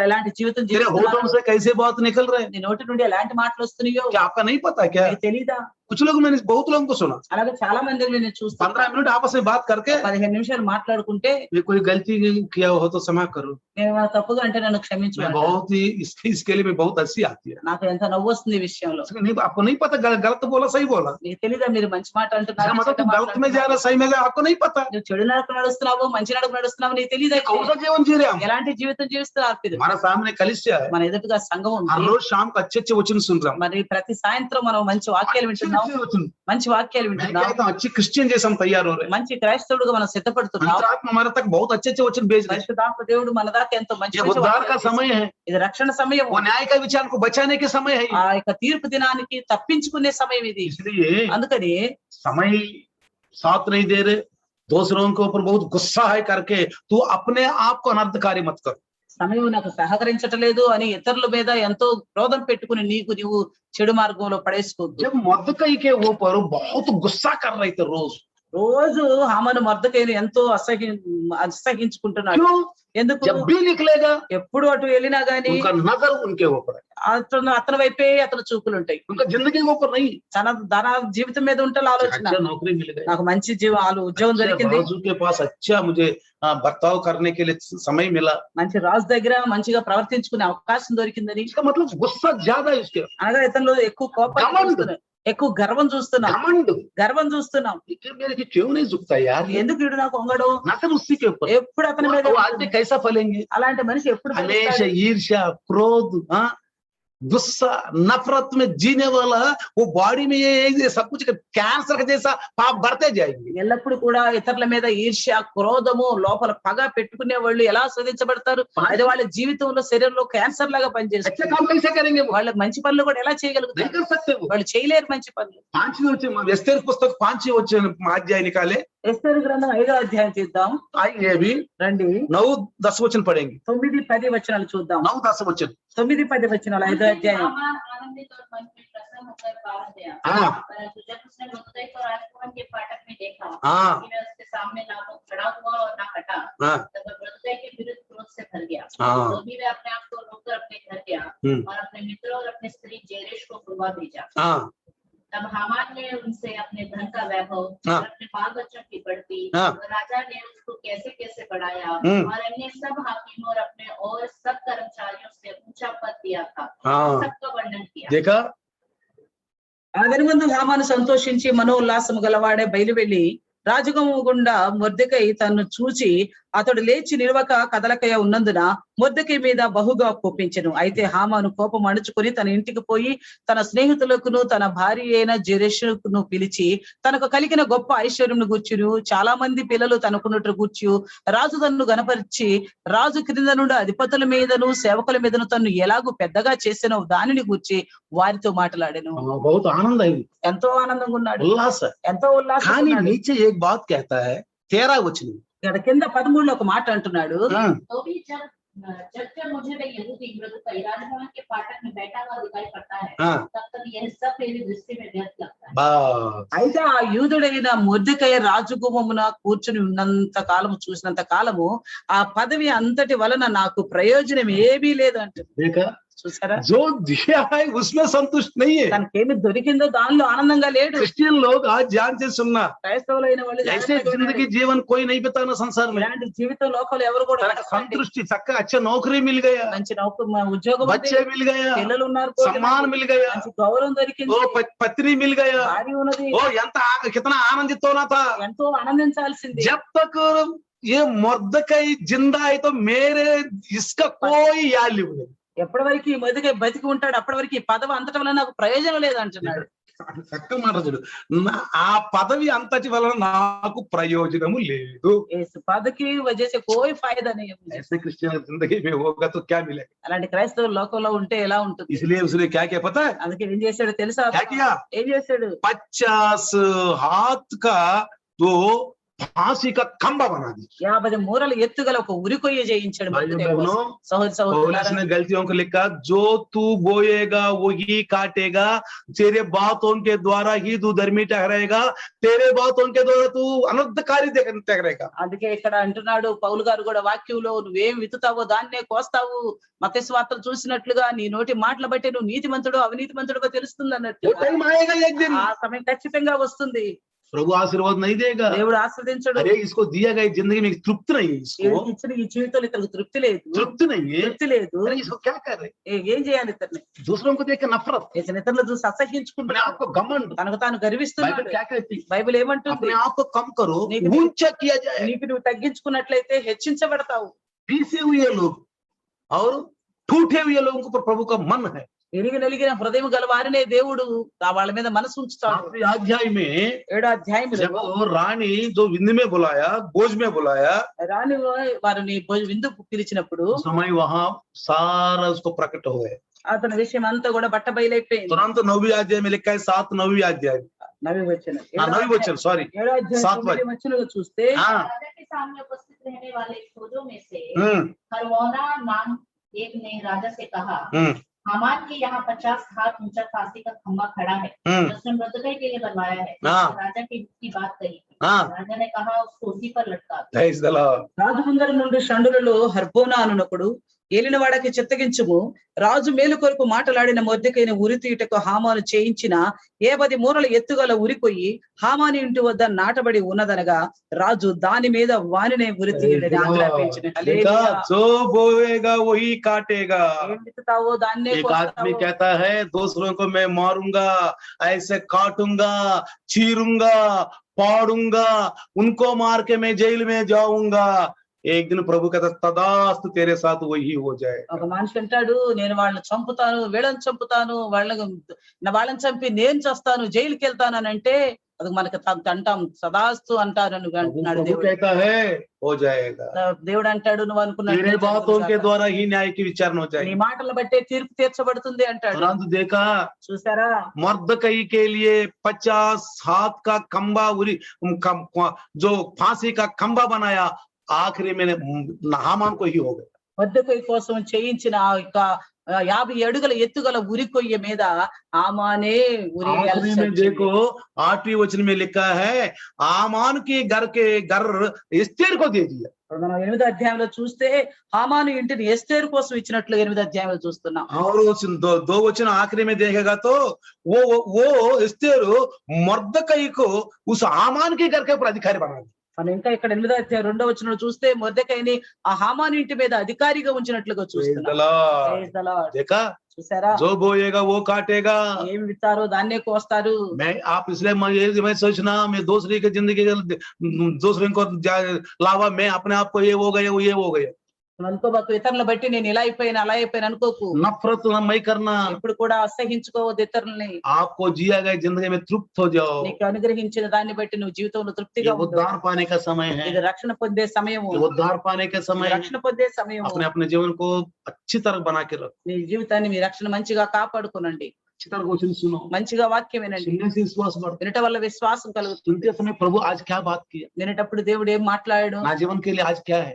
ఎలాంటి జీవితం तेरे జీవిస్తున్నారో, होठों से कैसे बात निकल रहे, నీ నోటి నుండి ఎలాంటి మాటలు వస్తున్నాయో क्या आपका नहीं पता क्या? నీకు తెలీదా? कुछ लोग, मैंने बहुत लोगों को सुना, అలాగే చాలా మంది నేను చూస్తాను 15 मिनट आपस में बात करके 15 నిమిషాలు మాట్లాడుకుంటే मैं कोई गलती किया हो तो क्षमा करो। నేను ఏమైనా తప్పుగా అంటే నన్ను క్షమించు मैं అంటారు. बहुत ही इसके लिए मैं बहुत हंसी आती है। నాకు ఎంత నవ్వు వస్తుంది ఈ విషయంలో. नहीं, आपको नहीं पता गलत बोला सही बोला, నీకు తెలీదా మీరు మంచి మాట అంటున్నారు, मतलब तुम गलत में जा रहा सही में जा, आपको नहीं पता నువ్వు చెడు నడక నడుస్తున్నావు మంచి నడక నడుస్తున్నావు నీకు తెలీదా? कौन सा जीवन जी रहे हम। ఎలాంటి జీవితం జీవిస్తున్నారు మీరు? हमारा सामने कलिसिया है, మన ఎదుటిగా సంఘం हर ఉంది. रोज शाम को अच्छे वचन सुन रहा हूँ, మరి ప్రతి సాయంత్రం మనం మంచి వాక్యాలు వింటున్నాం, अच्छे वचन। మంచి వాక్యాలు मैं వింటున్నాం, कहता हूँ अच्छी क्रिश्चियन जैसे हम तैयार हो रहे हैं, మంచి క్రైస్తవుడుగా మనం సిద్ధపడుతున్నాం. अंतरात्मा हमारे तक बहुत अच्छे वचन भेज रहे हैं। పరిశుద్ధాత్మ దేవుడు మన దాకా ఎంతో మంచి ये మంచి उद्धार వాక్యాలు का చేసి- समय है, ఇది రక్షణ సమయం. वो न्याय का विचार को बचाने के समय है। ఆ యొక్క తీర్పు దినానికి తప్పించుకునే సమయం ఇది. इसलिए అందుకని समय साथ नहीं दे रहे, दूसरों के ऊपर बहुत गुस्सा है करके तू अपने आप को अनर्थकारी मत कर। సమయం నాకు సహకరించట్లేదు అని ఇతరుల మీద ఎంతో క్రోధం పెట్టుకుని నీవు చెడు మార్గంలో పడేసుకోవద్దు. जब मर्दकई के ऊपर बहुत गुस्सा कर रहे थे रोज, రోజు హామను మొర్దెకైని ఎంతో అసహించుకుంటున్నాడు. क्यों? ఎందుకు? जब भी निकलेगा ఎప్పుడు అటు వెళ్ళినా గానీ उनका नजर उनके ऊपर है, అతని వైపే అతని చూపులు ఉంటాయి. उनका जिंदगी के ऊपर नहीं। తన జీవితం మీద ఉంటే ఆలోచన, अच्छा नौकरी मिल गई, నాకు మంచి ఉద్యోగం దొరికింది, बाजू के पास अच्छा मुझे बर्ताव करने के लिए समय मिला, మంచి రాజు దగ్గర మంచిగా ప్రవర్తించుకునే అవకాశం దొరికిందని. इसका मतलब गुस्सा ज्यादा है उसके, అనగా ఇతనిలో ఎక్కువ కోపం చూస్తున్నాం, ఎక్కువ గర్వం చూస్తున్నాం, घमंड। గర్వం చూస్తున్నాం. लेकिन मेरे की क्यों नहीं झुकता यार, ఎందుకు వీడు నాకు వంగడు? नजर उसी के ऊपर। ఎప్పుడు అతని మీద वो आदमी कैसा फलेंगे, అలాంటి మనిషి ఎప్పుడు हमेशा ఫలిస్తాడు? ईर्ष्या, क्रोध, गुस्सा नफरत में जीने वाला वो बॉडी में ये सब कुछ कैंसर का जैसा पाप बढ़ते जाएंगे। ఎల్లప్పుడు కూడా ఇతరుల మీద ఈర్ష్య క్రోధము లోపల పగ పెట్టుకునే వాళ్ళు ఎలా శోధించబడతారు, అది వాళ్ళ జీవితంలో శరీరంలో క్యాన్సర్ లాగా अच्छे పనిచేస్తుంది. काम कैसे करेंगे वो? వాళ్ళ మంచి పనులు కూడా ఎలా नहीं చేయగలుగుతారు? कर सकते वो। వాళ్ళు చేయలేరు మంచి పనులు. 5 వచ్చే ఎస్తేర్ పుస్తक 5 వచ్చే अध्याय निकाले। ఎస్తేరు గ్రంథం 5వ అధ్యాయం తీద్దాం. आइए अभी రండి 9-10 वचन पढ़ेंगे। 9-10 వచనాలు చూద్దాం. 9-10 वचन। 9-10 వచనాలు 5వ అధ్యాయం. हामान आनंदित और मन में प्रसन्न होकर बाहर गया, हाँ परंतु जब उसने मुर्दे को राजभवन के फाटक में देखा हाँ कि वह उसके सामने ना तो खड़ा हुआ और ना हटा, हाँ तब वह मुर्दे के विरुद्ध क्रोध से भर गया। हाँ तो भी वह अपने आप को रोककर अपने घर गया और अपने मित्रों और अपनी स्त्री जेरेश को बुलवा भेजा। हाँ तब हामान ने उनसे अपने धन का वैभव हाँ और अपने बाल बच्चों की बढ़ती हाँ और राजा ने उसको कैसे कैसे बढ़ाया और अन्य सब हाकिमों और अपने और सब कर्मचारियों से ऊंचा पद दिया था, हाँ सबका वर्णन किया। देखा। ఆ వెనుమందు హామాను సంతోషించి మనోల్లాసము గలవాడే బయలువెళ్లి రాజగుమ్మ గుండా మొర్దెకై తన్ను చూచి అతడు లేచి నిలవక కదలకయ ఉన్నందున మొర్దెకై మీద బహుగా కోపించెను. అయితే హామాను కోపం అణుచుకొని తన ఇంటికి పోయి తన స్నేహితులకును తన భార్య అయిన జెరెషును పిలిచి తనకు కలిగిన గొప్ప ఐశ్వర్యమును గూర్చును చాలా మంది పిల్లలు తనకున్నట్టు గూర్చు రాజు తన్ను గనపరిచి రాజు క్రింద నుండి అధిపతుల మీదను సేవకుల మీదను తన్ను ఎలాగూ పెద్దగా చేసినో దానిని గూర్చి వారితో మాట్లాడాను. बहुत आनंद है, ఎంతో ఆనందంగా ఉన్నాడు, उल्लास है। ఎంతో ఉల్లాసం. కానీ नीचे एक बात कहता है 13 वचन। ఇక్కడ కింద 13లో ఒక మాట అంటున్నాడు. तो भी जब जब मुझे वह यहूदी मृदुकई राजभवन के फाटक में बैठा हुआ दिखाई पड़ता है, तब तक यह सब मेरी दृष्टि में व्यर्थ लगता है। అయితే ఆ యూదుడైన మొర్దెకై రాజగుమ్మమున కూర్చుని ఉన్నంత కాలము చూసినంత కాలము ఆ పదవి అంతటి వలన నాకు ప్రయోజనం ఏమీ లేదు అంటుంది. చూసారా, जो दिया है उसमें संतुष्ट नहीं है। తనకేమి దొరికిందో దానిలో ఆనందంగా లేడు. क्रिश्चियन लोग आज ध्यान से सुनना, క్రైస్తవులైన వాళ్ళు ऐसे जिंदगी जीवन कोई नहीं बिताना संसार में। ఇలాంటి జీవితం లోకంలో ఎవరు కూడా तनक संतुष्टि चक्का अच्छा नौकरी मिल गया, మంచి ఉద్యోగం ఉంది, बच्चे मिल गया, పిల్లలు ఉన్నారు, सम्मान मिल गया, మంచి గౌరవం దొరికింది, वो पत्नी मिल गया, భార్య ఉన్నది, वो कितना आनंदित होना था। ఎంతో ఆనందించాల్సింది. जब तक ये మొర్దెకై जिंदा है तो मेरे इसका कोई वैल्यू नहीं। ఎప్పటి వరకు ఈ మొదటిగా బతికి ఉంటాడు అప్పటి వరకు ఈ పదవి అంతటి వల్ల నాకు ప్రయోజనం లేదు అంటున్నాడు. చక్కగా మాట్లాడు, ఆ పదవి అంతటి వలన నాకు ప్రయోజనము లేదు। इस पद की वजह से कोई फायदा नहीं है मुझे। ऐसे क्रिश्चियन जिंदगी में होगा तो क्या मिलेगा? అలాంటి క్రైస్తవ లోకంలో ఉంటే ఎలా ఉంటుంది? इसलिए उसने क्या किया पता है? అందుకే ఏం చేశాడు తెలుసా? क्या किया? ఏం చేశాడు? 50 हाथ का तो फांसी का खंबा बना दी। 50 మూరల ఎత్తుగల ఒక ఉరికొయ్య చేయించాడు. पौलुस ने गलतियों को लिखा, जो तू बोएगा वही काटेगा, तेरे बातों के द्वारा ही तू धर्मी ठहरेगा, तेरे बातों के द्वारा तू अनर्थकारी ठहरेगा। అందుకే ఇక్కడ అంటున్నాడు పౌలు గారు కూడా వాక్యంలో, నువ్వేం విత్తుతావో దాన్నే కోస్తావు. మత్తయి సువార్తలు చూసినట్లుగా నీ నోటి మాటలు బట్టి నువ్వు నీతిమంతుడు అవినీతిమంతుడుగా తెలుస్తుంది అన్నట్టు. ఆ సమయం ఖచ్చితంగా వస్తుంది। प्रभु आशीर्वाद नहीं देगा, దేవుడు ఆశీర్వదించడు। अरे इसको दिया गया जिंदगी में तृप्ति नहीं है, इसको ఇచ్చిన ఈ జీవితంలో ఇతనికి తృప్తి లేదు, तृप्ति नहीं है। తృప్తి లేదు। अरे इसको क्या कर रहे? ఏం చేయాలి ఇతన్ని? दूसरों को देख के नफरत, ఇతను ఇతరులు చూసి अपने అసహ్యించుకుంటున్నాడు, आप को घमंड। తనకు తాను గర్విస్తున్నాడు। बाइबल क्या कहती है? బైబిల్ ఏమంటుంది? अपने आप को कम करो, నీకు ऊंचा किया जाए। నీకు నువ్వు తగ్గించుకున్నట్లయితే హెచ్చించబడతావు। पीसे हुए लोग और टूटे हुए लोगों पर प्रभु का मन है। ఎరిగి నలిగిన హృదయం గల వారినే దేవుడు వాళ్ళ మీద మనసు ఉంచుతాడు। 7वें अध्याय में 7వ అధ్యాయంలో जब रानी जो विंद में बुलाया, भोज में बुलाया, రాణి వారిని విందుకు పిలిచినప్పుడు समय वहां सारा उसको प्रकट हो गया। అతని విషయం అంతా కూడా బట్ట బయలైపోయింది। तुरंत 9वें अध्याय में लिखा है, 7-9वें अध्याय, 9వ వచనం, 9वें वचन, सॉरी 7వ అధ్యాయం 9వ వచనంలో చూస్తే, राजा के सामने उपस्थित रहने वाले खोजों में से हरमोना नाम एक ने राजा से कहा, हामान के यहाँ 50 हाथ ऊंचा फांसी का खंबा खड़ा है, उसने मृदुकई के लिए बनवाया है। राजा की बात कही, राजा ने कहा उसको उसी पर लटका दो। రాజు ముందర నుండి షండులలో హర్బోనా అనునప్పుడు ఏలిన వాడకి చిత్తగించుము, రాజు మేలు కొరకు మాటలాడిన మొర్దెకైన ఉరి తీయుటకు హామాను చేయించిన 50 మూరల ఎత్తుగల ఉరికొయ్యి హామాని ఇంటి వద్ద నాటబడి ఉన్నదనగా రాజు దాని మీద వానినే ఉరి తీయుడని ఆజ్ఞాపించిన। जो बोएगा वही काटेगा। ఏం విత్తుతావో దాన్నే एक आदमी कहता है, दूसरों को मैं मारूंगा, ऐसे काटूंगा, चीरूंगा, पाड़ूंगा, उनको मार के मैं जेल में जाऊंगा। एक दिन प्रभु कहता तदास्तु तेरे साथ वही हो जाए। ఒక మనిషి అంటాడు, నేను వాళ్ళని చంపుతాను, వీళ్ళని చంపుతాను, వాళ్ళని చంపి నేను చస్తాను, జైలుకి వెళ్తాను అని అంటే అది మనకి అంటాం సదాస్తు అంటారు అని అంటున్నాడు प्रभु దేవుడు. कहता है हो जाएगा। దేవుడు అంటాడు, నువ్వు तेरे అనుకున్నట్టు बातों के द्वारा ही न्याय की विचारणा हो నీ जाएगी। మాటలను బట్టే తీర్పు తీర్చబడుతుంది అంటాడు। तुरंत देखा చూసారా, मर्दकई के लिए 50 हाथ का खंबा जो फांसी का खंबा बनाया, आखिरी में हामान को ही हो गया। మొర్దెకై కోసం చేయించిన ఆ యొక్క 50 అడుగుల ఎత్తుగల ఉరి కొయ్య మీద ఆమానే आखिरी में देखो 8वीं वचन में लिखा है आमान के घर एस्तेर को दे दिया। మనం 8వ అధ్యాయంలో చూస్తే హామాను ఇంటిని ఎస్తేరు కోసం ఇచ్చినట్లు 8వ అధ్యాయంలో చూస్తున్నాం। और दो वचन आखिरी में देखेगा तो वो एस्तेर मर्दकई को उस हामान के घर के ऊपर अधिकारी बना दिया। మనం ఇంకా ఇక్కడ 8వ అధ్యాయం 2వ వచనంలో చూస్తే మొర్దెకైని ఆ హామాను ఇంటి మీద అధికారిగా ఉంచినట్లుగా చూస్తున్నాం। Praise the lord. देखा, చూసారా, जो बोएगा वो काटेगा। ఏం విత్తారో దాన్నే కోస్తారు। आप इसलिए मैं सोचना मैं दूसरे की जिंदगी दूसरे को लावा, मैं अपने आप को ये हो गया అనుకోబాకు, ఇతరులను బట్టి నేను ఇలా అయిపోయాను అలా అయిపోయాను అనుకోకు। नफरत नहीं करना। ఎప్పుడు కూడా అసహించుకోవద్దు ఇతరులని। आपको जिया गया जिंदगी में तृप्त हो जाओ। నీకు అనుగ్రహించిన దాన్ని బట్టి నువ్వు జీవితంలో తృప్తిగా ఉండు। उद्धार पाने का समय है। ఇది రక్షణ పొందే సమయము। उद्धार पाने के समय రక్షణ పొందే సమయము। अपने अपने जीवन को अच्छी तरह बना के रखो। నీ జీవితాన్ని మీ రక్షణ మంచిగా కాపాడుకోనండి। अच्छी तरह क्वेश्चन सुनो, మంచిగా వాక్యం వినండి। सुनने से विश्वास बढ़ता వినటం వల్ల విశ్వాసం है। కలుగుతుంది। सुनते समय प्रभु आज क्या बात किया, వినేటప్పుడు దేవుడు ఏం మాట్లాడాడు, ना जीवन के लिए आज क्या है।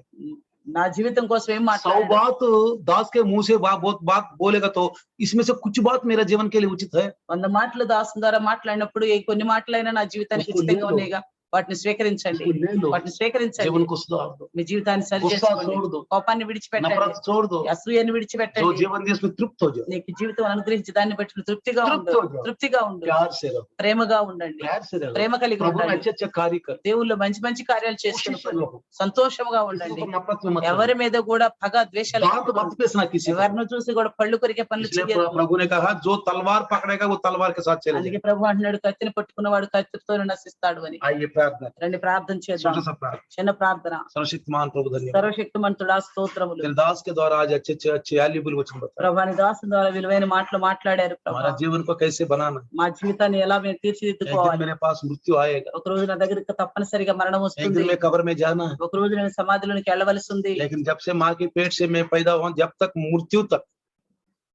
నా జీవితం కోసం ఏం 100 మాట్లాడాడు। बात दास के मुंह से बहुत बात बोलेगा तो इसमें से कुछ बात मेरा जीवन के लिए उचित है। 100 మాటలు దాసు ద్వారా మాట్లాడినప్పుడు ఈ కొన్ని మాటలైనా నా జీవితానికి ఉచితంగా ఉన్నాయిగా, వాటిని స్వీకరించండి, వాటిని స్వీకరించండి। जीवन को सुधार दो, మీ జీవితాన్ని సరి गुस्सा చేసుకోండి, छोड़ दो, కోపాన్ని విడిచిపెట్టండి, नफरत छोड़ दो, అసూయని जो విడిచిపెట్టండి। जीवन दिए उसमें तृप्त हो जाओ। నీకు జీవితం అనుగ్రహించి దాన్ని బట్టి నువ్వు తృప్తిగా ఉండు, तृप्त हो जाओ, తృప్తిగా ఉండు, प्यार से रहो, ప్రేమగా ఉండండి, प्यार से रहो, ప్రేమ కలిగి प्रभु में ఉండండి। अच्छे अच्छे कार्य करो, దేవుళ్ళు మంచి మంచి కార్యాలు खुशी చేసుకుని से रहो, సంతోషంగా किसी ఉండండి। को नफरत में मत ఎవరి रहो, మీద కూడా పగ ద్వేషాలు दांत मत पेसना किसी को। ఎవరిని చూసి కూడా పళ్ళు కొరికే పనులు इसलिए చేయొద్దు। प्रभु ने कहा जो तलवार पकड़ेगा वो तलवार के साथ चलेगा। అందుకే ప్రభు అంటున్నాడు, కత్తిని పట్టుకున్నవాడు కత్తితో నశిస్తాడు అని। आइए प्रार्थना, రండి ప్రార్థన చేద్దాం। छोटा सा प्रार्थना। చిన్న ప్రార్థన। सर्वशक्तिमान प्रभु धन्यवाद, సర్వశక్తిమంతుడా స్తోత్రములు। तेरे दास के द्वारा आज अच्छे अच्छे वैल्यूबल वचन बताया। ప్రభు నీ దాసు ద్వారా విలువైన మాటలు మాట్లాడారు। हमारा ప్రభు जीवन को कैसे बनाना, మా జీవితాన్ని ఎలా మేము एक दिन తీర్చిదిద్దుకోవాలి। मेरे पास मृत्यु आएगा, ఒక రోజు నా దగ్గరికి తప్పనిసరిగా మరణం एक వస్తుంది। दिन मैं कब्र में जाना है, ఒక రోజు నేను సమాధిలోనికి వెళ్ళవలసి ఉంది। लेकिन जब से माँ के पेट से मैं पैदा हुआ जब तक मृत्यु तक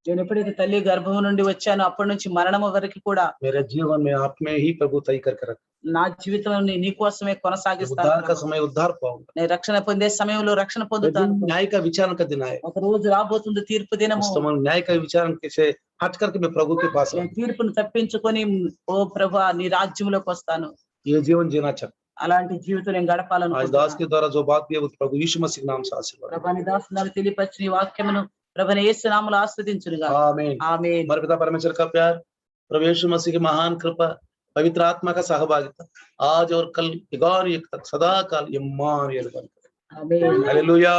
నేను ఎప్పుడైతే తల్లి గర్భం నుండి వచ్చానో అప్పటి నుంచి మరణం వరకు కూడా मेरे जीवन में आप में ही प्रभु तय करके रख। నా జీవితాన్ని నీ కోసమే కొనసాగిస్తాను। उद्धार का समय उद्धार पाऊंगा, నేను రక్షణ పొందే సమయంలో రక్షణ एक పొందుతాను। दिन न्याय का विचारण का दिन आएगा, ఒక రోజు రాబోతుంది తీర్పు దినము। उस समय न्याय का विचारण से हट करके मैं प्रभु के पास నేను आऊंगा। తీర్పును తప్పించుకొని ఓ ప్రభువా నీ రాజ్యంలోకి వస్తాను। ये जीवन जीना चाहता అలాంటి జీవితం నేను हूं। आज दास గడపాలనుకుంటున్నాను। के द्वारा जो बात की वो प्रभु यीशु मसीह के नाम से आशीर्वाद। ప్రభా నీ దాసుని తెలియపరిచిన ఈ వాక్యమును ప్రభుని యేసు నామములో ఆశీర్వదించునుగా। आमीन। ఆమేన్। हमारे पिता परमेश्वर का प्यार, प्रभु यीशु मसीह की महान कृपा, पवित्र आत्मा का सहभागिता आज और कल युगान युग तक सदा काल इम्मानुएल बन। ఆమేన్। हालेलुया।